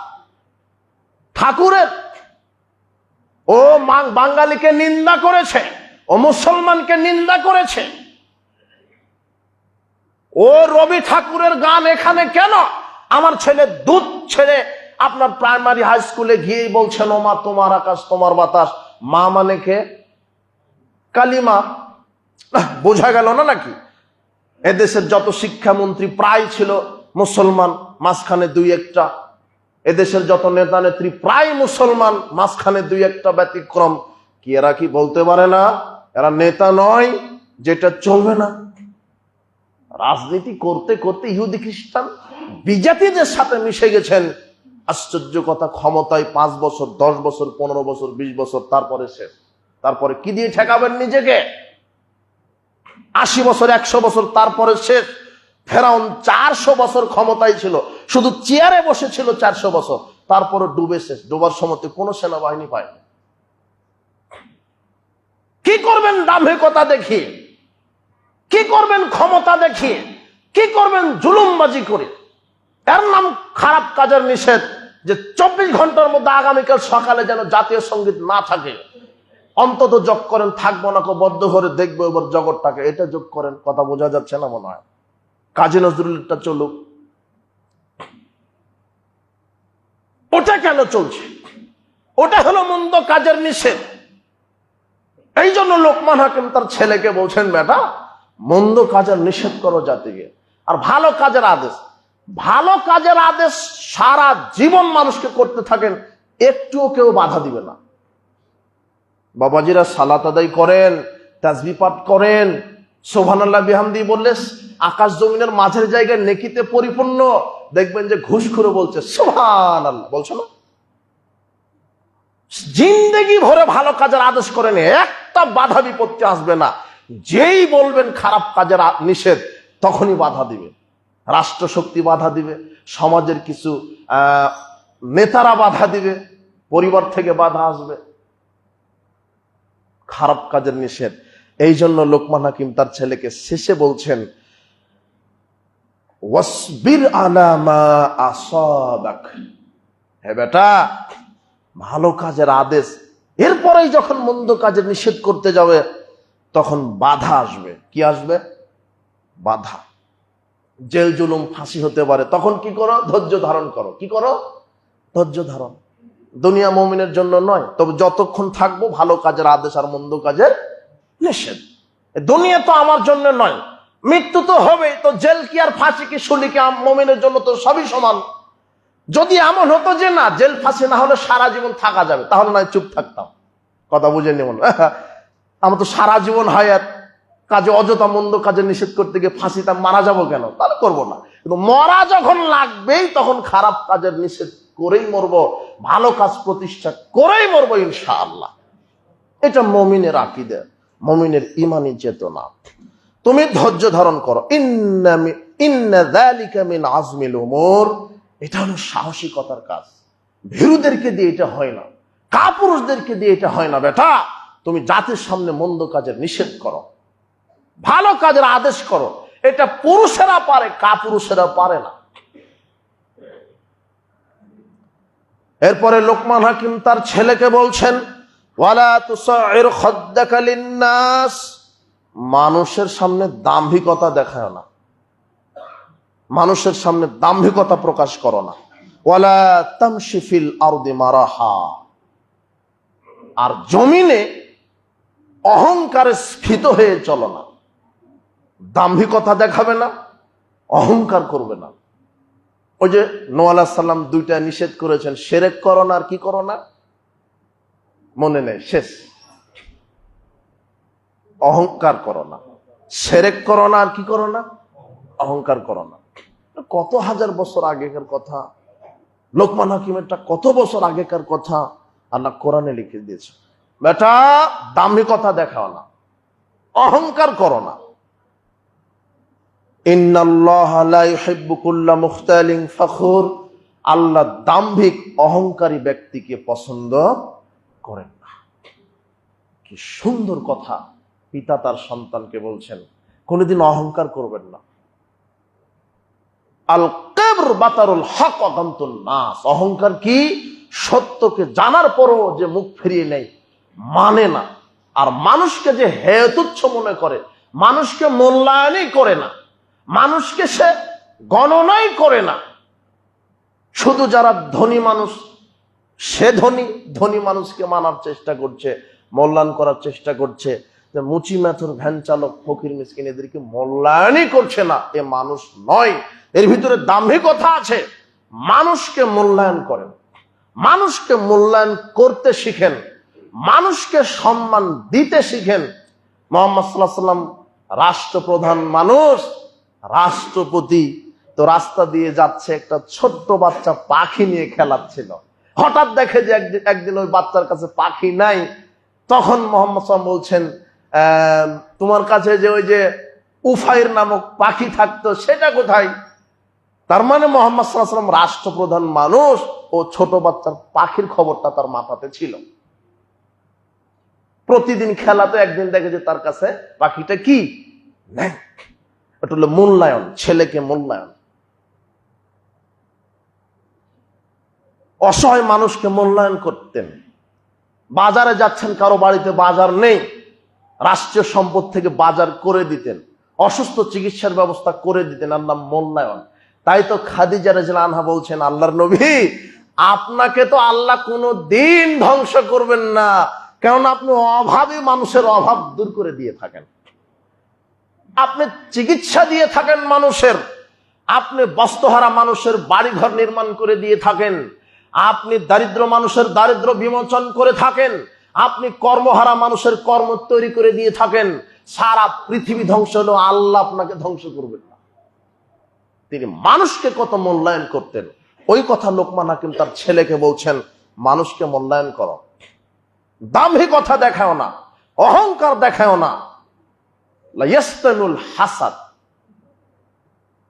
ঠাকুরের। ও বাঙালিকে নিন্দা করেছে, ও মুসলমানকে নিন্দা করেছে। ও রবি ঠাকুরের গান এখানে কেন? আমার ছেলে দুধ ছেড়ে আপনার প্রাইমারি হাই স্কুলে গিয়েই বলছেন ও মা তোমার আকাশ তোমার বাতাস। মা মানে কে? কালিমা। বোঝা গেল না নাকি? এদেশের যত শিক্ষামন্ত্রী প্রায় ছিল মুসলমান, মাঝখানে দুই একটা। এদেশের যত নেতা নেত্রী প্রায় মুসলমান, মাঝখানে দুই একটা ব্যতিক্রম। কি এরা কি বলতে পারে না এরা নেতা নয়? যেটা চলবে না। রাজনীতি করতে করতে ইহুদি খ্রিস্টান বিজাতিদের সাথে মিশে গেছেন। আশ্চর্য কথা, ক্ষমতায় 5 বছর 10 বছর 15 বছর 20 বছর, তারপরে শেষ। তারপরে কি দিয়ে ঠেকাবেন নিজেকে? 80 বছর 100 বছর, তারপরে শেষ। ফেরাউন 400 বছর ক্ষমতায় ছিল, শুধু চেয়ারে বসেছিল 400 বছর, তারপরে ডুবে শেষ। ডোবার সময় কোনো সেনাবাহিনী পায়নি। কি করবেন দাম্ভিকতা দেখিয়ে? কি করবেন ক্ষমতা দেখিয়ে? কি করবেন জুলুমবাজি করে? এর নাম খারাপ কাজের নিষেধ। যে 24 ঘন্টার মধ্যে আগামীকাল সকালে যেন জাতীয় সঙ্গীত না থাকে, অন্তত যোগ করেন। থাকবো না কো বদ্ধ করে দেখবো এবার জগৎটাকে, এটা যোগ করেন। কথা বোঝা যাচ্ছে না মনে হয়? কাজী নজরুলটা চলুক। ওটা কেন চলছে? ওটা হলো মন্দ কাজের নিষেধ। এই জন্য লোকমান হাকিম তার ছেলেকে বলছেন, বেটা মন্দ কাজের নিষেধ করো জাতিকে, আর ভালো কাজের আদেশ। ভালো কাজের আদেশ সারা জীবন মানুষকে করতে থাকেন, একটুও কেউ বাধা দিবে না। বাবাজিরা সালাত আদায় করেন, তাসবিহ পাঠ করেন, সুবহানাল্লাহ বিহামদি বললে আকাশ জমিনের মাঝের জায়গায় নেকিতে পরিপূর্ণ। দেখবেন যে ঘুষখোরে বলছে সুবহানাল্লাহ, বলছো না? জিন্দেগি ভরে ভালো কাজের আদেশ করেন, একটা বাধা বিপত্তি আসবে না। যেই বলবেন খারাপ কাজের নিষেধ, তখনই বাধা দিবে। রাষ্ট্রশক্তি বাধা দিবে, সমাজের কিছু নেতারা বাধা দিবে, পরিবার থেকে বাধা আসবে। খারাপ কাজের নিষেধ। এই জন্য লোকমান হাকিম তার ছেলেকে শেষে বলছেন, ওয়াসবির আলা মা আসাবাক। হে বেটা, ভালো কাজের আদেশ, এরপরেই যখন মন্দ কাজের নিষেধ করতে যাবে তখন বাধা আসবে। কি আসবে? বাধা। জেল জুলুম ফাঁসি হতে পারে, তখন কি করো? ধৈর্য ধারণ করো। কি করো? ধৈর্য ধারণ। দুনিয়া মুমিনের জন্য নয়, তবে যতক্ষণ থাকবো ভালো কাজের আদেশ আর মন্দ কাজের নিষেধ। দুনিয়া তো আমার জন্য নয়, মৃত্যু তো হবে, তো জেল কি আর ফাঁসি কি শুলি কি মুমিনের জন্য তো সবই সমান। যদি এমন হতো যে না, জেল ফাঁসি না হলে সারা জীবন থাকা যাবে, তাহলে নয় চুপ থাকতাম। কথা বুঝে নিব না। আমার তো সারা জীবন হায়াত, কাজে অযথা মন্দ কাজে নিষেধ করতে গিয়ে ফাঁসিতে মারা যাবো কেন? তাহলে করবো না। কিন্তু মরা যখন লাগবেই তখন খারাপ কাজের নিষেধ করেই মরবো, ভালো কাজ প্রতিষ্ঠা করেই মরবো ইনশাআল্লাহ। এটা মুমিনের আকীদা, মুমিনের ঈমানী চেতনা। তুমি ধৈর্য ধারণ করো। ইন্না যালিকা মিন আজমিল উমুর। এটা হলো সাহসিকতার কাজ। ভীরুদেরকে দিয়ে এটা হয় না, কাপুরুষদেরকে দিয়ে এটা হয় না। বেটা, তুমি জাতির সামনে মন্দ কাজের নিষেধ করো, ভালো কাজের আদেশ করো। এটা পুরুষেরা পারে, কাপুরুষেরা পারে না। এরপরে লোকমান হাকিম তার ছেলেকে বলছেন, ওয়ালা তুসাইর খাদ্দাকা লিন্নাস। মানুষের সামনে দাম্ভিকতা দেখায় না, মানুষের সামনে দাম্ভিকতা প্রকাশ করো না। ওয়ালা তামশি ফিল আরদি মারাহা। আর জমিনে অহংকারে স্ফীত হয়ে চলো না। দাম্ভিকতা দেখাবে না, অহংকার করবে না। ওই যে নূহ আলাইহিস সালাম 2টা নিষেধ করেছেন, শিরক করো না আর কি করো না, মনে নেই, শেষ। অহংকার করো না, শিরক করো না আর কি করো না, অহংকার করো না। কত হাজার বছর আগেকার কথা, লোকমান হাকিমেরটা কত বছর আগেকার কথা আল্লাহ কোরআনে লিখে দিয়েছে। বেটা, দাম্ভিকতা দেখাও না, অহংকার করো না। ইন্নাল্লাহা লা ইউহিব্বু কুল্লা মুখতালিন ফখুর। আল্লাহ দাম্ভিক অহংকারী ব্যক্তিকে পছন্দ করেন না। কি সুন্দর কথা পিতা তার সন্তানকে বলছেন, কোনদিন অহংকার করবেন না। আল কিবর বাতারুল হক ওয়া গামতুন নাস। অহংকার কি? সত্যকে জানার পরও যে মুখ ফিরিয়ে নেয়, মানে না। আর মানুষকে যে হেয় তুচ্ছ মনে করে, মানুষকে মূল্যায়নই করে না, মানুষকে সে গণনাই করে না। শুধু যারা ধনী মানুষ, সে ধনী মানুষকে মানার চেষ্টা করছে, মূল্যায়ন করার চেষ্টা করছে। যে মুচি মেথর ভ্যান চালক ফকির মিসকিন এদেরকে মূল্যায়নই করছে না, এ মানুষ নয়। এর ভিতরে দাম্ভিকতা আছে। মানুষকে মূল্যায়ন করেন, মানুষকে মূল্যায়ন করতে শিখেন, মানুষকে সম্মান দিতে শিখেন। মুহাম্মদ সাল্লাল্লাহু আলাইহি ওয়াসাল্লাম রাষ্ট্রপ্রধান মানুষ, রাষ্ট্রপতি, তো রাস্তা দিয়ে যাচ্ছে, একটা ছোট্ট বাচ্চা পাখি নিয়ে খেলাচ্ছিল। হঠাৎ দেখে যে একদিন ওই বাচ্চার কাছে পাখি নাই। তখন মুহাম্মদ সাল্লাল্লাহু আলাইহি ওয়াসাল্লাম বলছেন, তোমার কাছে যে ওই যে উফাইর নামক পাখি থাকতো সেটা কোথায়? তার মানে মুহাম্মদ সাল্লাল্লাহু আলাইহি ওয়াসাল্লাম রাষ্ট্রপ্রধান মানুষ, ও ছোট বাচ্চার পাখির খবরটা তার মাথাতে ছিল। প্রতিদিন খেলাতে একদিন দেখে যে তার কাছে পাখিটা কি নেই। এটা হলো মূল্যায়ন, ছেলেকে মূল্যায়ন। অসহায় মানুষকে মূল্যায়ন করতেন। বাজারে যাচ্ছেন, কারো বাড়িতে বাজার নেই, রাষ্ট্রীয় সম্পদ থেকে বাজার করে দিতেন, অসুস্থ চিকিৎসার ব্যবস্থা করে দিতেন, আর নাম মূল্যায়ন। তাই তো খাদিজা রাদিয়াল্লাহু আনহা বলছেন, আল্লাহর নবী, আপনাকে তো আল্লাহ কোনো দিন ধ্বংস করবেন না, কারণ আপনি অভাবী মানুষের অভাব দূর করে দিয়ে থাকেন, আপনি চিকিৎসা দিয়ে থাকেন মানুষের, আপনি বস্ত্রহারা মানুষের বাড়িঘর নির্মাণ করে দিয়ে থাকেন, আপনি দারিদ্র মানুষের দারিদ্র বিমোচন করে থাকেন, আপনি কর্মহারা মানুষের কর্ম তৈরি করে দিয়ে থাকেন। সারা পৃথিবী ধ্বংস হলেও আল্লাহ আপনাকে ধ্বংস করবেন না। তিনি মানুষকে কত মূল্যায়ন করতেন। ওই কথা লোকমান হাকিম তার ছেলেকে বলছেন, মানুষকে মূল্যায়ন করো, দাম্ভিকতা দেখাও না, অহংকার দেখাও না। লা ইয়াস্তানুল হাসাদ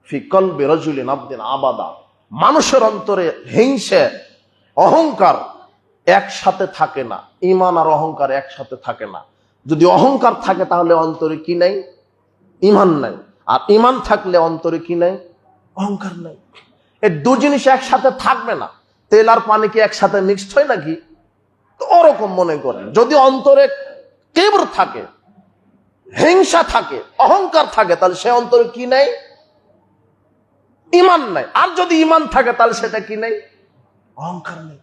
ফি কলবি রাজুলিন আবদিন আবাদা। মানুষের অন্তরে হিংসে, অহংকার একসাথে থাকে না। ঈমান আর অহংকার একসাথে থাকে না। যদি অহংকার থাকে তাহলে অন্তরে কি নাই? ঈমান নাই। আর ঈমান থাকলে অন্তরে কি নাই? অহংকার নাই। এই দু জিনিস একসাথে থাকবে না। তেল আর পানি কি একসাথে মিক্সড হয় নাকি? তো ওরকম মনে করেন, যদি অন্তরে কিবর থাকে, হিংসা থাকে, অহংকার থাকে, তাহলে সে অন্তরে কি নাই? ঈমান নাই। আর যদি ঈমান থাকে তাহলে সেটা কি নাই? অহংকার নেই।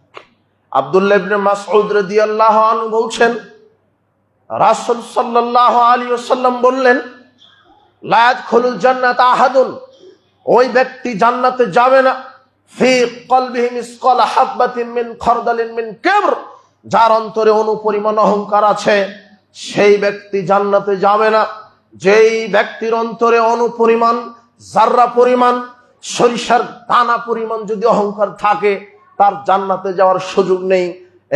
আব্দুল্লাহ ইবনে মাসউদ রাদিয়াল্লাহু আনহু বলছেন, রাসূল সাল্লাল্লাহু আলাইহি ওয়াসাল্লাম বললেন, লা ইয়াদখুলুল জান্নাতা আহাদুন, ওই ব্যক্তি জান্নাতে যাবে না, ফি কলবিহি মিসকালা হাববাতিন মিন খারদালিন মিন কিবর, যার অন্তরে অনুপরিমাণ অহংকার আছে, সেই ব্যক্তি জান্নাতে যাবে না। যেই ব্যক্তির অন্তরে অনুপরিমাণ, জাররা পরিমাণ, সরিষার দানা পরিমাণ যদি অহংকার থাকে, তার জান্নাতে যাওয়ার সুযোগ নেই।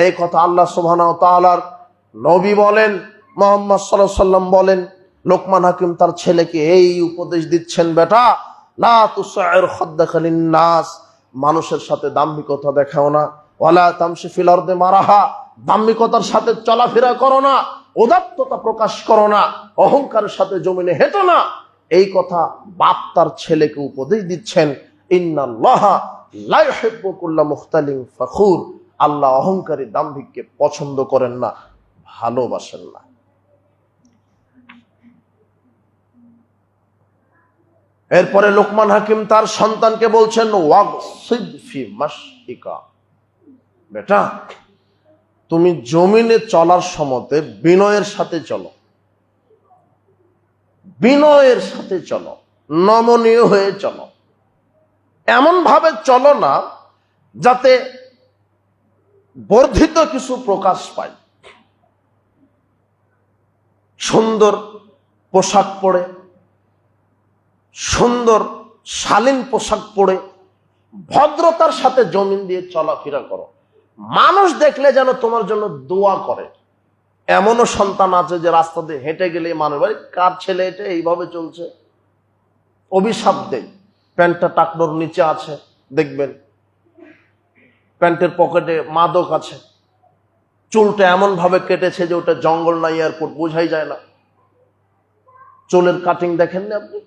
এই কথা আল্লাহ সুবহানাহু ওয়া তাআলার নবী বলেন, মুহাম্মদ সাল্লাল্লাহু আলাইহি ওয়াসাল্লাম বলেন। লোকমান হাকিম তার ছেলেকে এই উপদেশ দিচ্ছেন, বেটা, লা তুসাইর খাদ্দাকা লিন-নাস, মানুষের সাথে দাম্ভিকতা দেখাও না। ওয়ালা তামশি ফিল আরদি মারাহা, দাম্ভিকতার সাথে চলাফেরা করো না, উদাত্ততা প্রকাশ করো না, অহংকারের সাথে জমিনে হেঁটো না। এই কথা বাপ তার ছেলেকে উপদেশ দিচ্ছেন। ইন্নাল্লাহা লা ইউহিব্বু কুল্লা মুখতালিন ফখুর, আল্লাহ অহংকারী দাম্ভিককে পছন্দ করেন না, ভালোবাসেন না। এরপরে লোকমান হাকিম তার সন্তানকে বলছেন, ওয়াগসিদ ফি মাশইকা, বেটা, তুমি জমিনে চলার সময়তে বিনয়ের সাথে চলো, বিনয়ের সাথে চলো, নমনীয় হয়ে চলো। এমন ভাবে চলো না যাতে বর্ধিত কিছু প্রকাশ পায়। সুন্দর পোশাক পরে, সুন্দর শালীন পোশাক পরে ভদ্রতার সাথে জমিন দিয়ে চলাফেরা করো। মানুষ দেখলে যেন তোমার জন্য দোয়া করে। এমনও সন্তান আছে যে রাস্তা দিয়ে হেঁটে গেলে মানুষ ভাই কার ছেলে এটা এইভাবে চলছে, অভিশাপ দেয়। প্যান্টটা টাকনোর নিচে আছে, দেখবেন প্যান্টের পকেটে মাদক আছে, চুলটা এমন ভাবে কেটেছে যে ওটা জঙ্গল না এয়ারপোর্ট বোঝাই যায় না। চুলের কাটিং দেখেননি আপনি?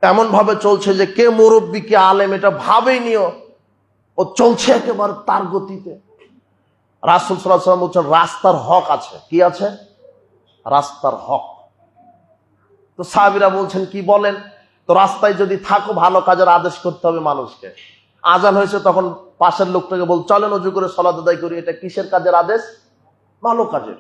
এমন ভাবে চলছে যে কে মুরব্বী কে আলেম এটা ভাবেই নিও, ও চলছে একেবারে তার গতিতে। রাসূল সাল্লাল্লাহু আলাইহি ওয়াসাল্লাম বলছেন রাস্তার হক আছে। কি আছে? রাস্তার হক। তো সাহাবীরা বলছেন কি বলেন? তো রাস্তায় যদি থাকো ভালো কাজের আদেশ করতে হবে মানুষকে। আজান হয়েছে তখন পাশের লোকটাকে বল চলেন ওযু করে সালাত আদায় করি। এটা কিসের কাজের আদেশ? ভালো কাজের।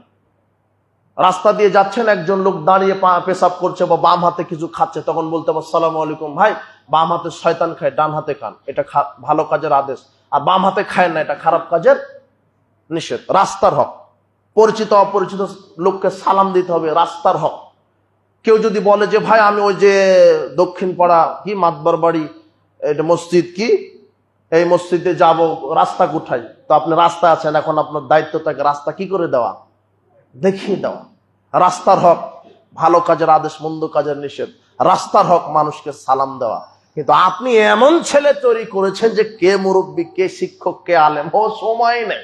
রাস্তা দিয়ে যাচ্ছেন, একজন লোক দাঁড়িয়ে পেশাব করছে বা বাম হাতে কিছু খাচ্ছে, তখন বলতে হবে আসসালামু আলাইকুম ভাই, বাম হাতে শয়তান খায়, ডান হাতে খান, এটা ভালো কাজের আদেশ। আর বাম হাতে খায় না, এটা খারাপ কাজের নিষেধ। রাস্তার হক। পরিচিত অপরিচিত লোককে সালাম দিতে হবে, রাস্তার হক। কেউ যদি বলে যে ভাই আমি ওই যে দক্ষিণ পাড়া কি মাতবার বাড়ি এটা মসজিদ কি এই মসজিদে যাব, রাস্তা কোথায়? তো আপনি রাস্তায় আছেন, এখন আপনার দায়িত্ব থাকে রাস্তা কি করে দেওয়া, দেখিয়ে দেওয়া। রাস্তার হক ভালো কাজের আদেশ, মন্দ কাজের নিষেধ। রাস্তার হক মানুষকে সালাম দেওয়া। কিন্তু আপনি এমন ছেলে তৈরি করেছেন যে কে মুরব্বী, কে শিক্ষক, কে আলেম, ও সময় নেই।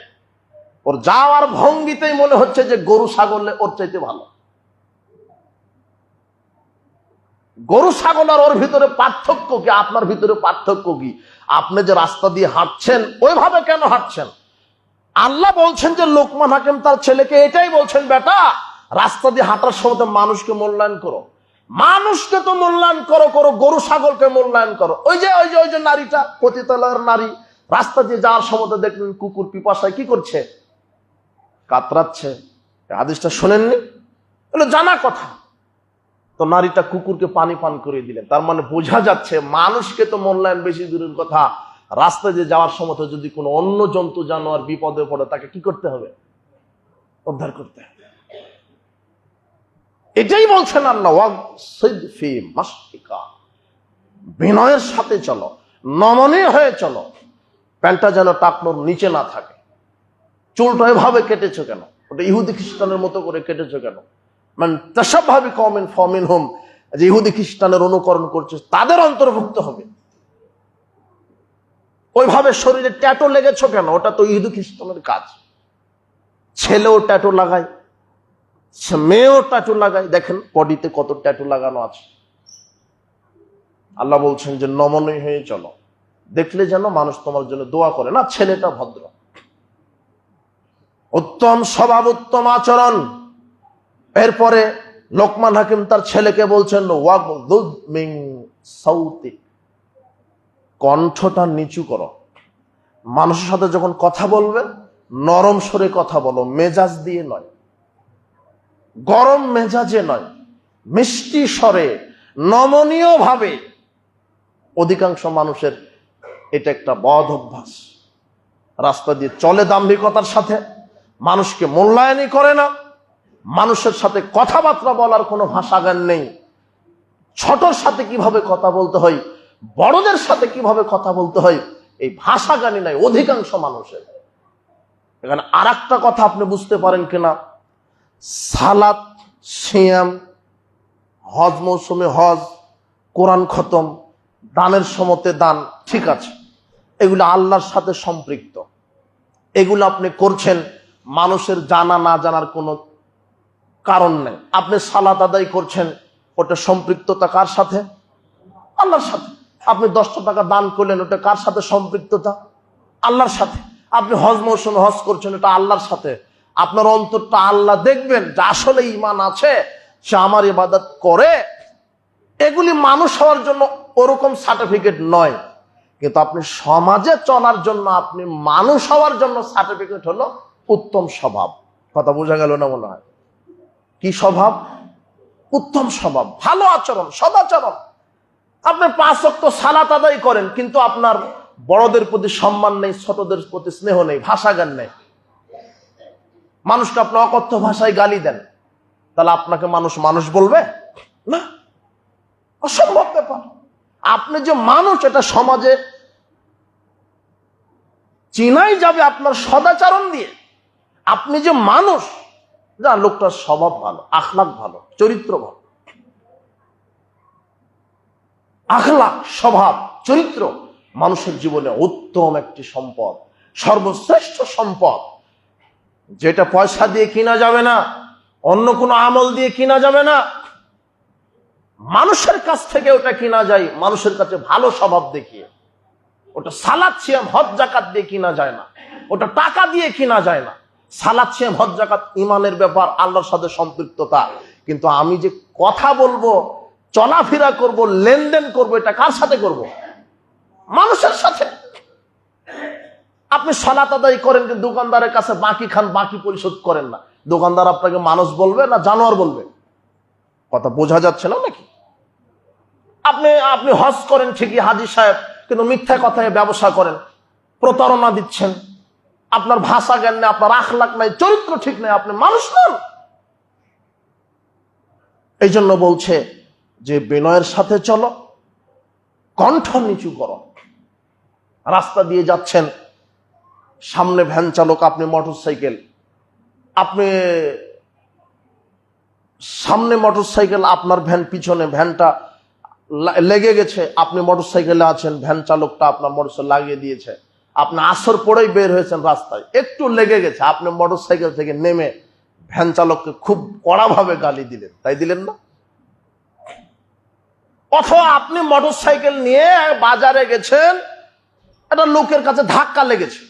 ওর যাওয়ার ভঙ্গিতেই মনে হচ্ছে যে গরু ছাগল ওর চাইতে ভালো। গরু ছাগল আর ওর ভিতরে পার্থক্য কি? আপনার ভিতরে পার্থক্য কি? আপনি যে রাস্তা দিয়ে হাঁটছেন ওইভাবে কেন হাঁটছেন? আল্লাহ বলছেন যে লোকমান হাকিম তার ছেলেকে এটাই বলছেন, বেটা রাস্তা দিয়ে হাঁটার সময় মানুষকে মূল্যায়ন করো। মানুষকে তো মূল্যায়ন করো, গরু ছাগলকে মূল্যায়ন করো। ওই যে নারীটা, পতিতালয়ের নারী, রাস্তা দিয়ে যাওয়ার সময় দেখলেন কুকুর পিপাসায় কি করছে, কাতরাচ্ছে। হাদিসটা শোনেননি? এগুলো জানা কথা। তো নারীটা কুকুরকে পানি পান করে দিলেন। তার মানে বোঝা যাচ্ছে মানুষকে তো মূল্যায়ন বেশি দূরের কথা, রাস্তায় যে যাওয়ার সময় যদি কোনো অন্য জন্তু জানোয়ার বিপদে পড়ে তাকে কি করতে হবে, উদ্ধার করতে হবে। এটাই বলছেন আল্লাহ, বিনয়ের সাথে চলো, নমনীয় হয়ে চলো। প্যান্টটা যেন টাকনোর নিচে না থাকে। চুলটা এভাবে কেটেছো কেন? ওটা ইহুদি খ্রিস্টানের মতো করে কেটেছো কেন? মানে তাশাব্বাহা বিকওমিন ফামিনহুম, যে ইহুদি খ্রিস্টানের অনুকরণ করছে তাদের অন্তর্ভুক্ত হবে। ওইভাবে শরীরে ট্যাটু লেগেছো কেন? ওটা তো ইহুদি খ্রিস্টানের কাজ। ছেলেও ট্যাটু লাগায়, মেয়েও ট্যাটু লাগায়। দেখেন বডিতে কত ট্যাটু লাগানো আছে। আল্লাহ বলছেন যে নমনীয় হয়ে চলো, দেখলে যেন মানুষ তোমার জন্য দোয়া করে। না, ছেলেটা ভদ্র, উত্তম স্বভাব, উত্তম আচরণ। এরপরে লোকমান হাকিম তার ছেলেকে বলছেন ওয়াগদুদ মিন সাউতিক, কণ্ঠটা নিচু করো। মানুষের সাথে যখন কথা বলবে নরম স্বরে কথা বলো, মেজাজ দিয়ে নয়, গরম মেজাজে নয়, মিষ্টি স্বরে, নমনীয় ভাবে। অধিকাংশ মানুষের এটা একটা বদ অভ্যাস। রাস্তা দিয়ে চলে দাম্ভিকতার সাথে, মানুষকে মূল্যায়নই করে না, মানুষের সাথে কথাবার্তা বলার কোনো ভাষা জ্ঞান নেই। ছোটর সাথে কিভাবে কথা বলতে হয়, বড়দের সাথে কিভাবে কথা বলতে হয়, এই ভাষা জ্ঞানী নাই অধিকাংশ মানুষের। এখানে আর একটা কথা আপনি বুঝতে পারেন কিনা, সালাত, সিয়াম, হজ মৌসুমে হজ, কোরআন খতম, দানের সমতে দান, ঠিক আছে, এগুলো আল্লাহর সাথে সম্পৃক্ত। এগুলো আপনি করছেন, মানুষের জানা না জানার কোনো কারণ নেই। আপনি সালাত আদায় করছেন, ওটা সম্পৃক্ততা কার সাথে? আল্লাহর সাথে। আপনি 10 টাকা দান করলেন, ওটা কার সাথে সম্পৃক্ততা? আল্লাহর সাথে। আপনি হজ মৌসুমে হজ করছেন, এটা আল্লাহর সাথে। আপনার অন্তরটা আল্লাহ দেখবেন যে আসলে ঈমান আছে, সে আমার ইবাদত করে। এগুলি মানুষ হওয়ার জন্য ওরকম সার্টিফিকেট নয়, কিন্তু আপনি সমাজে চলার জন্য, আপনি মানুষ হওয়ার জন্য সার্টিফিকেট হলো উত্তম স্বভাব। কথা বোঝা গেল না মনে হয়? কি স্বভাব? উত্তম স্বভাব, ভালো আচরণ, সদাচরণ। আপনি 5 ওয়াক্ত সালাত আদায় করেন, কিন্তু আপনার বড়দের প্রতি সম্মান নেই, ছোটদের প্রতি স্নেহ নেই, ভাষা জ্ঞান নেই। মানুষকে আপনি অকথ্য ভাষায় গালি দেন, তাহলে আপনাকে মানুষ মানুষ বলবে না? অসম্ভব ব্যাপার। আপনি যে মানুষ এটা সমাজে চিনাই যাবে আপনার সদাচরণ দিয়ে। আপনি যে মানুষ, যা লোকটার স্বভাব ভালো, আখলাক ভালো, চরিত্র ভালো। আখলাক, স্বভাব, চরিত্র মানুষের জীবনে উত্তম একটি সম্পদ, সর্বশ্রেষ্ঠ সম্পদ, যেটা পয়সা দিয়ে কিনা যাবে না, অন্য কোনো আমল দিয়ে কিনা যাবে না। মানুষের কাছ থেকে ওটা কিনা যায়, মানুষের কাছে ভালো স্বভাব দেখিয়ে। ওটা সালাত, সিয়াম, হজ, যাকাত দিয়ে কিনা যায় না, ওটা টাকা দিয়ে কিনা যায় না। সালাত, সিয়াম, হজ, যাকাত ইমানের ব্যাপার, আল্লাহর সাথে সম্পৃক্ততা। কিন্তু আমি যে কথা বলবো, চলাফেরা করব, লেনদেন করব, এটা কার সাথে করব? মানুষের সাথে। আপনি সালাত আদায় করেন কিন্তু দোকানদারের কাছে বাকি খান, বাকি পরিশোধ করেন না। দোকানদার আপনাকে মানুষ বলবে না জানোয়ার বলবে? কথা বোঝা যাচ্ছে না নাকি? আপনি হজ করেন ঠিকই হাজী সাহেব, কিন্তু মিথ্যা কথায় ব্যবসা করেন, প্রতারণা দিচ্ছেন, আপনার ভাষা জ্ঞান নেই, আপনার আখলাক নাই, চরিত্র ঠিক নেই, আপনি মানুষ নন। এই জন্য বলছে যে বিনয়ের সাথে চলো, কণ্ঠ নিচু করো। রাস্তা দিয়ে যাচ্ছেন, সামনে ভ্যান চালক, আপনি মোটরসাইকেল, আপনি সামনে মোটরসাইকেল, আপনার ভ্যান পিছনে, ভ্যানটা লেগে গেছে, আপনি মোটরসাইকেলে আছেন, ভ্যান চালকটা আপনার মোটরসাইকেল লাগিয়ে দিয়েছে, আপনি আসর পরেই বের হয়েছেন রাস্তায়, একটু লেগে গেছে, আপনি মোটরসাইকেল থেকে নেমে ভ্যান চালককে খুব কড়াভাবে গালি দিলেন, তাই দিলেন না? অথবা আপনি মোটরসাইকেল নিয়ে বাজারে গেছেন, একটা লোকের কাছে ধাক্কা লেগেছে,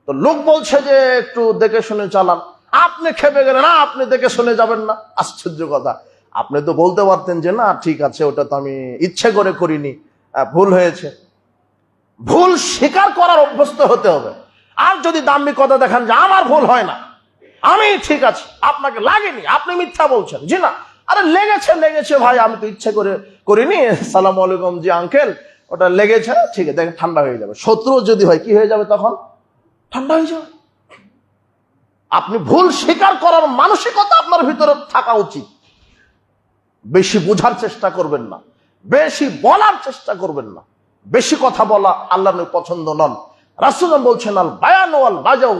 তো লোক বলছে যে একটু দেখে শুনে চালান, আপনি খেপে গেলেন, না আপনি দেখে শুনে যাবেন না। আশ্চর্য কথা, আপনি তো বলতে পারতেন যে না ঠিক আছে, ওটা তো আমি ইচ্ছে করে করিনি, ভুল হয়েছে। ভুল স্বীকার করার অভ্যস্ত হতে হবে। আর যদি দাম্ভিকতা দেখান যে আমার ভুল হয় না, আমি ঠিক আছে, আপনাকে লাগেনি, আপনি মিথ্যা বলছেন, জি না, আরে লেগেছে ভাই, আমি তো ইচ্ছে করে করিনি, সালাম আলাইকুম জি আঙ্কেল, ওটা লেগেছে, ঠিক আছে, দেখেন ঠান্ডা হয়ে যাবে। শত্রু যদি হয় কি হয়ে যাবে তখন? ঠান্ডা হয়ে যাবে। আপনি ভুল স্বীকার করার মানসিকতা আপনার ভিতরে থাকা উচিত। বেশি বোঝার চেষ্টা করবেন না, বেশি বলার চেষ্টা করবেন না। বেশি কথা বলা আল্লাহর পছন্দ নন। রাসূল বলছেন আল বায়ান ওয়াল বাজাউ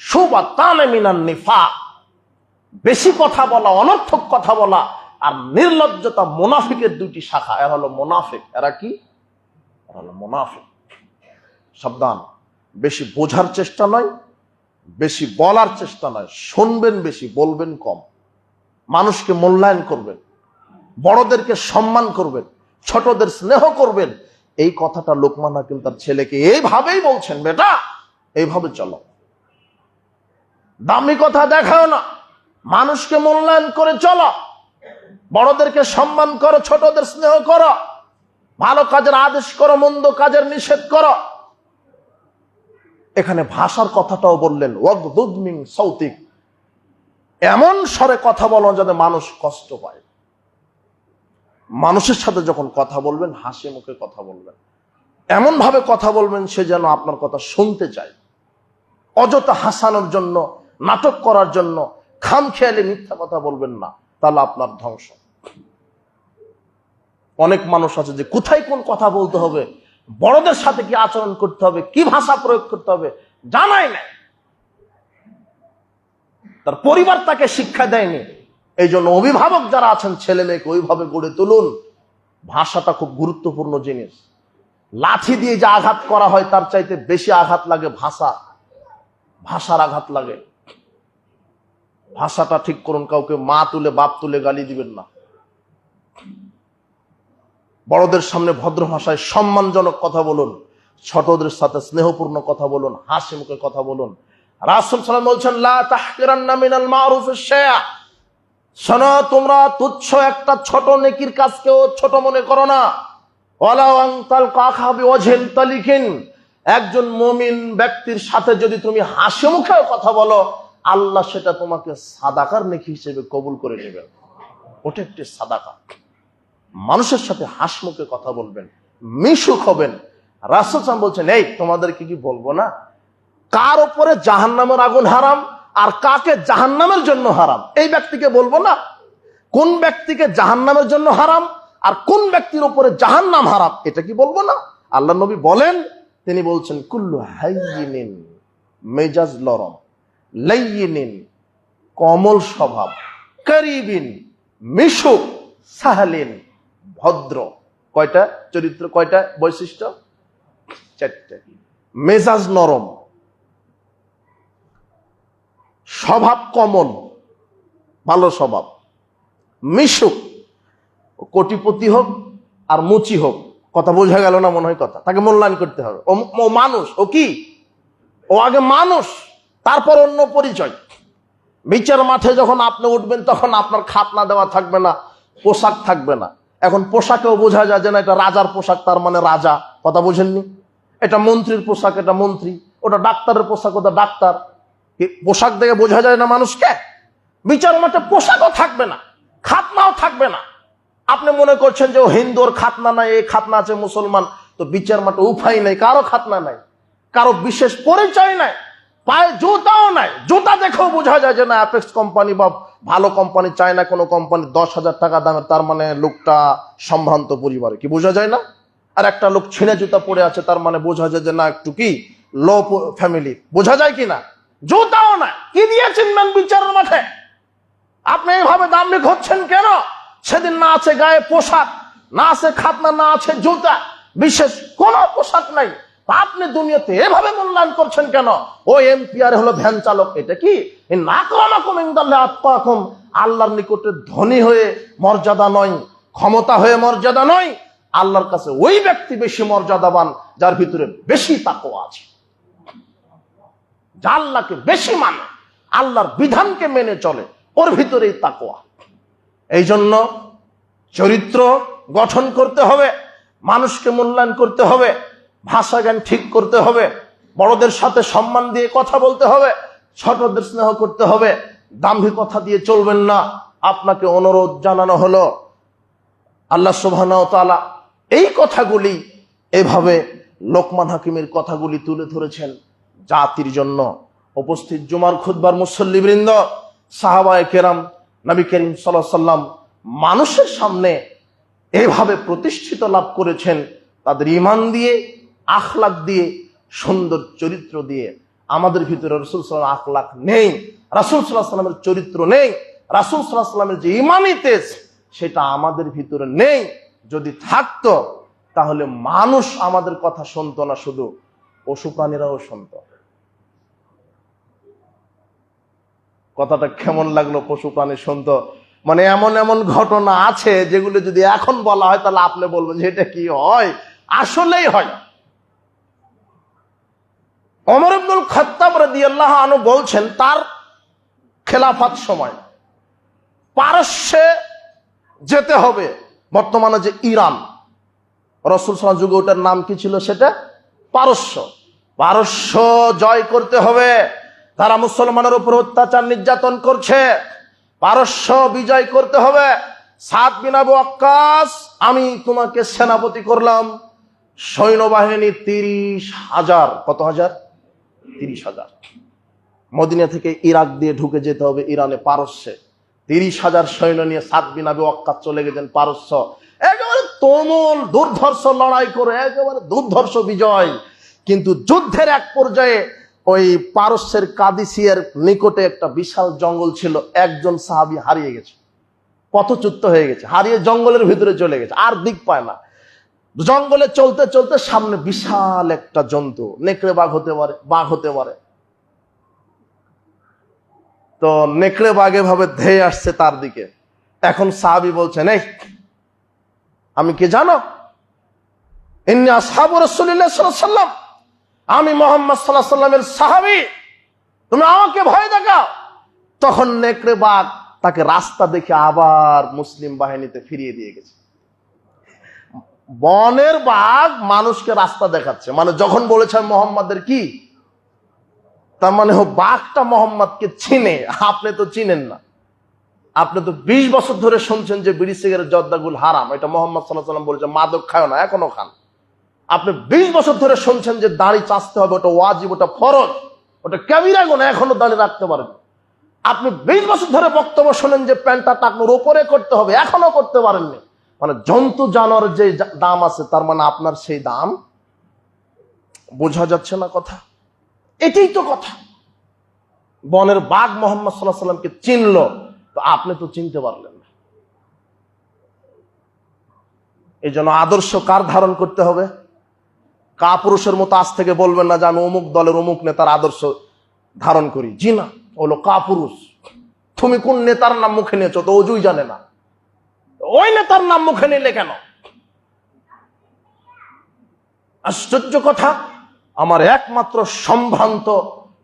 শুবাতান মিনান নিফাক। বেশি কথা বলা, অনর্থক কথা বলা আর নির্লজ্জতা মুনাফিকের দুইটি শাখা। এরা হলো মুনাফিক। এরা কি? এরা হলো মুনাফিক। সাবধান, বেশি বোঝার চেষ্টা নয়, বেশি বলার চেষ্টা নয়। শুনবেন বেশি, বলবেন কম। মানুষকে মূল্যায়ন করবেন, বড়দেরকে সম্মান করবেন, ছোটদের স্নেহ করবেন। এই কথাটা লোকমান হাকিম তার ছেলেকে এইভাবেই বলছেন, বেটা এইভাবে চলো, দামি কথা দেখাও না, মানুষকে মূল্যায়ন করে চলো, বড়দেরকে সম্মান করো, ছোটদের স্নেহ করো, ভালো কাজের আদেশ করো, মন্দ কাজের নিষেধ করো। এখানে ভাষার কথাটাও বললেন, ওয়াগদুদ মিন সাউতিক, এমন স্বরে কথা বলো যাতে মানুষ কষ্ট পায়। মানুষের সাথে যখন কথা বলবেন হাসি মুখে কথা বলবেন, এমন ভাবে কথা বলবেন সে যেন আপনার কথা শুনতে চায়। অযথা হাসানোর জন্য, নাটক করার জন্য খামখেয়ালি মিথ্যা কথা বলবেন না, তাহলে আপনার ধ্বংস। অনেক মানুষ আছে যে কোথায় কোন কথা বলতে হবে, বড়দের সাথে কি আচরণ করতে হবে, কি ভাষা প্রয়োগ করতে হবে জানাই নাই, তার পরিবার তাকে শিক্ষা দেয়নি। এই জন্য অভিভাবক যারা আছেন ছেলে মেয়েকে ওইভাবে গড়ে তুলুন। ভাষাটা খুব গুরুত্বপূর্ণ জিনিস। লাঠি দিয়ে যে আঘাত করা হয় তার চাইতে বেশি আঘাত লাগে ভাষার আঘাত লাগে। ভাষাটা ঠিক করুন। কাউকে মা তুলে বাপ তুলে গালি দিবেন না। বড়দের সামনে ভদ্র ভাষায় সম্মানজনক কথা বলুন, ছোটদের সাথে স্নেহপূর্ণ কথা বলুন, হাসি মুখে কথা বলুন। রাসূল সাল্লাল্লাহু আলাইহি ওয়াসাল্লাম বলছেন, লা তাহকিরান্না মিনাল মারুফ শাইআ, শোনো তোমরা তুচ্ছ একটা ছোট নেকির কাজকেও ছোট মনে করো না। ওয়ালাউ আন তালকা আখা বিওয়াজহিন তালিকিন, একজন মুমিন ব্যক্তির সাথে যদি তুমি হাসি মুখে কথা বলো, আল্লাহ সেটা তোমাকে সাদাকার নেকি হিসেবে কবুল করে নেবেন। ওটা একটি সাদাকা। মানুষের সাথে হাসি মুখে কথা বলবেন, মিশুক হবেন। রাসূল সাল্লাল্লাহু বলছেন, এই তোমাদেরকে কি বলবো না, কার উপরে জাহান্নামের আগুন হারাম আর কাকে জাহান্নামের জন্য হারাম, এই ব্যক্তিকে বলবো না? কোন ব্যক্তিকে জাহান্নামের জন্য হারাম আর কোন ব্যক্তির উপরে জাহান্নাম হারাম, এটা কি বলবো না? আল্লাহ নবী বলেন, তিনি বলছেন, কুল্লু হাইয়িনিন, মেজাজ নরম, লাইয়িনিন, কোমল স্বভাব, করিবিন, মিশুক, সাহালিন, ভদ্র। কয়টা চরিত্র, কয়টা বৈশিষ্ট্য? চারটে। মেজাজ নরম, স্বভাব কমল, ভালো স্বভাব, মিশুক, কোটিপতি হোক আর মুচি হোক, কথা বোঝা গেল না মনে হয় কথা, তাকে মূল্যায়ন করতে হবে। ও মানুষ, ও কি, ও আগে মানুষ, তারপর অন্য পরিচয়। বিচার মাঠে যখন আপনি উঠবেন তখন আপনার খাতনা দেওয়া থাকবে না, পোশাক থাকবে না। এখন পোশাকেও বোঝা যায় যে না এটা রাজার পোশাক, তার মানে রাজা, কথা বুঝেননি? এটা মন্ত্রীর পোশাক, এটা মন্ত্রী। ওটা ডাক্তারের পোশাক, ওটা ডাক্তার। পোশাক দেখে বোঝা যায় না মানুষকে? বিচার মাঠে পোশাকও থাকবে না, খাতনাও থাকবে না। আপনি মনে করছেন যে ও হিন্দুর খাতনা নাই, এই খাতনা আছে মুসলমান, তো বিচার মাঠে উপায় নাই, কারো খাতনা নাই, কারো বিশেষ পরিচয় নাই, পায়ে জুতাও নাই। জুতা দেখেও বোঝা যায় যে না অ্যাপেক্স কোম্পানি বা ভালো কোম্পানি, চায় না কোনো কোম্পানি 10,000 টাকা দামের, তার মানে লোকটা সম্ভ্রান্ত পরিবারে, কি বোঝা যায় না? আর একটা লোক ছিঁড়ে জুতা পরে আছে, তার মানে বোঝা যায় যে না একটু কি লো ফ্যামিলি, বোঝা যায় কিনা? জুতাও না, কি দিয়ে চিনবেন বিচারের মাঠে? আপনি এইভাবে দামড়ি হচ্ছেন কেন? সেদিন না আছে গায়ে পোশাক, না আছে খাতনা, না আছে জুতা, বিশেষ কোন পোশাক নাই। আপনি দুনিয়াতে এভাবে মূল্যায়ন করছেন কেন? ও এমপিআর হলো ভ্যান চালক, এটা কি আল্লাহর নিকটে ধনী হয়ে মর্যাদা নয়, ক্ষমতা হয়ে মর্যাদা নয়। আল্লাহর কাছে ওই ব্যক্তি বেশি মর্যাদাবান যার ভিতরে বেশি তাকওয়া আছে, যা আল্লাহকে বেশি মানে, আল্লাহর বিধানকে মেনে চলে, ওর ভিতরেই তাকওয়া। এই জন্য চরিত্র গঠন করতে হবে, মানুষকে মূল্যায়ন করতে হবে, ভাষা জ্ঞান ঠিক করতে হবে, বড়দের সাথে সম্মান দিয়ে কথা বলতে হবে, ছোটদের স্নেহ করতে হবে, দাম্ভিক কথা দিয়ে চলবেন না। আপনাকে অনুরোধ জানানো হলো, আল্লাহ সুবহানাহু ওয়া তাআলা এই কথাগুলি, এভাবে লোকমান হাকিমের কথাগুলি তুলে ধরেছেন জাতির জন্য। উপস্থিত জুমার খুতবার মুসল্লিবৃন্দ, সাহাবায়ে কেরাম, নবী করিম সাল্লাল্লাহু আলাইহি ওয়াসাল্লাম মানুষের সামনে এভাবে প্রতিষ্ঠিত লাভ করেছেন তাদের ঈমান দিয়ে, আখলাক দিয়ে, সুন্দর চরিত্র দিয়ে। আমাদের ভিতরে রাসূল সাল্লাল্লাহু আলাইহি ওয়াসাল্লাম আখলাক নেই, রাসূল সাল্লাল্লাহু আলাইহি ওয়াসাল্লামের চরিত্র নেই, রাসূল সাল্লাল্লাহু আলাইহি ওয়াসাল্লামের যে ঈমানী তেজ সেটা আমাদের ভিতরে নেই। যদি থাকতো তাহলে মানুষ আমাদের কথা শুনতো না, শুধু পশু প্রাণীরাও শুনতো। কথাটা কেমন লাগলো? পশু প্রাণী শুনতো মানে এমন এমন ঘটনা আছে যেগুলো যদি এখন বলা হয় তাহলে আপনি বলবেন যে এটা কি হয়? আসলেই হয়। ওমর ইবনুল খাত্তাব রাদিয়াল্লাহু আনহু বলছেন, তার খেলাফত সময় পারস্যে যেতে হবে, বর্তমানে যে ইরান, রাসূল সাল্লাল্লাহু আলাইহি ওয়াসাল্লাম যুগে ওটার নাম কি ছিল? সেটা পারস্য। পারস্য জয় করতে হবে, তারা মুসলমানের উপর অত্যাচার নির্যাতন করছে, পারস্য বিজয় করতে হবে। সাদ বিন আবু ওয়াক্কাস, আমি তোমাকে সেনাপতি করলাম, সৈন্যবাহিনী 30,000। কত হাজার? 30,000। মদিনা থেকে ইরাক দিয়ে ঢুকে যেতে হবে ইরানে, পারস্যে। 30,000 সৈন্য নিয়ে সাদ বিন আবু ওয়াক্কাস চলে গেছেন পারস্য। একেবারে তুমুল দুর্ধর্ষ লড়াই করে একেবারে দুর্ধর্ষ বিজয়। কিন্তু যুদ্ধের এক পর্যায়ে ওই পারস্যের কাদিসিয়ার নিকটে একটা বিশাল জঙ্গল ছিল, একজন সাহাবী হারিয়ে গেছে, পথচ্যুত হয়ে গেছে, হারিয়ে জঙ্গলের ভিতরে চলে গেছে, আর দিক পায় না। জঙ্গলে চলতে চলতে সামনে বিশাল একটা জন্তু, নেকড়ে বাঘ হতে পারে, বাঘ হতে পারে। তো নেকড়ে বাঘ এভাবে ধেয়ে আসছে তার দিকে। এখন সাহাবী বলছেন, এই আমি কি জানো? ইন্নী আসহাবু রাসূলিল্লাহ সাল্লাল্লাহু আলাইহি ওয়াসাল্লাম, আমি মুহাম্মদ সাল্লাল্লাহু আলাইহি ওয়াসাল্লামের সাহাবী, তুমি আমাকে ভয় দেখাও। তখন নেকড়ে বাঘ তাকে রাস্তা দেখে আবার মুসলিম বাহিনীতে ফিরিয়ে দিয়ে গেছে। বনের বাঘ মানুষকে রাস্তা দেখাচ্ছে, মানে যখন বলেছে মোহাম্মদের কি, তার মানে বাঘটা মোহাম্মদকে চিনে, আপনি তো চিনেন না। আপনি তো 20 বছর ধরে শুনছেন যে বিড়ি সিগারেট জর্দাগুল হারাম, এটা মোহাম্মদ সাল্লাল্লাহু আলাইহি ওয়াসাল্লাম বলেছে, মাদক খায় না, এখনো খান। আপনি 20 বছর ধরে শুনছেন যে দাড়ি চাচতে হবে, ওটা ওয়াজিব, ওটা ফরজ, ওটা কাবিরা গুনাহ, এখনো দাড়ি রাখতে পারেন। আপনি 20 বছর ধরে বক্তব্য শোনেন যে প্যান্টটা টাকনুর উপরে করতে হবে, এখনো করতে পারেননি। মানে জন্তু জানোয়ার যে দাম আছে, তার মানে আপনার সেই দাম বোঝা যাচ্ছে না কথা? এটাই তো কথা। বনের বাঘ মুহাম্মদ সাল্লাল্লাহু আলাইহি ওয়াসাল্লামকে চিনল, তো আপনি তো চিনতে পারলেন না। এই জন্য আদর্শ কার ধারণ করতে হবে? কাপুরুষের মতো আজ থেকে বলবেন না যে আমি অমুক দলের অমুক নেতার আদর্শ ধারণ করি। জি না, হলো কাপুরুষ। তুমি কোন নেতার নাম মুখে নিয়েছো তো অজুই জানে না, ওই নেতার নাম মুখে নিলে কেন? আশ্চর্য কথা। আমার একমাত্র সম্ভ্রান্ত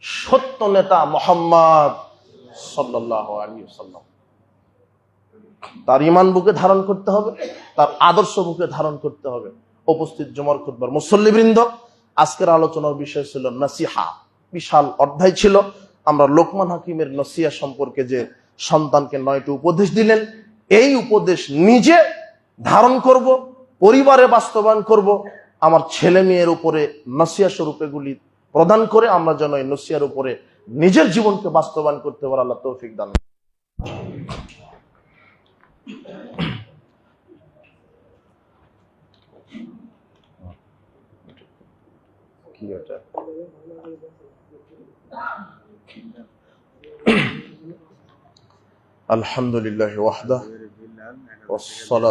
সত্য নেতা মুহাম্মদ সাল্লাল্লাহু আলাইহি ওয়াসাল্লাম। তার ঈমান বুকে ধারণ করতে হবে, তার আদর্শ বুকে ধারণ করতে হবে। উপস্থিত জুমার খুতবার মুসল্লিবৃন্দ, আজকের আলোচনার বিষয় ছিল নসিহা। বিশাল অধ্যায় ছিল। আমরা লোকমান হাকিমের নসিহা সম্পর্কে যে সন্তানকে 9টি উপদেশ দিলেন, এই উপদেশ নিজে ধারণ করব, পরিবারে বাস্তবায়ন করব। আমার ছেলে মেয়ের উপরে নসিহা স্বরূপ এগুলি প্রদান করে আমরা যেন এই নসিহার উপরে নিজের জীবনকে বাস্তবায়ন করতে পারি। আল্লাহ তৌফিক দান। কি এটা? আলহামদুলিল্লাহি ওয়াহদাহু ওয়াস সালাতু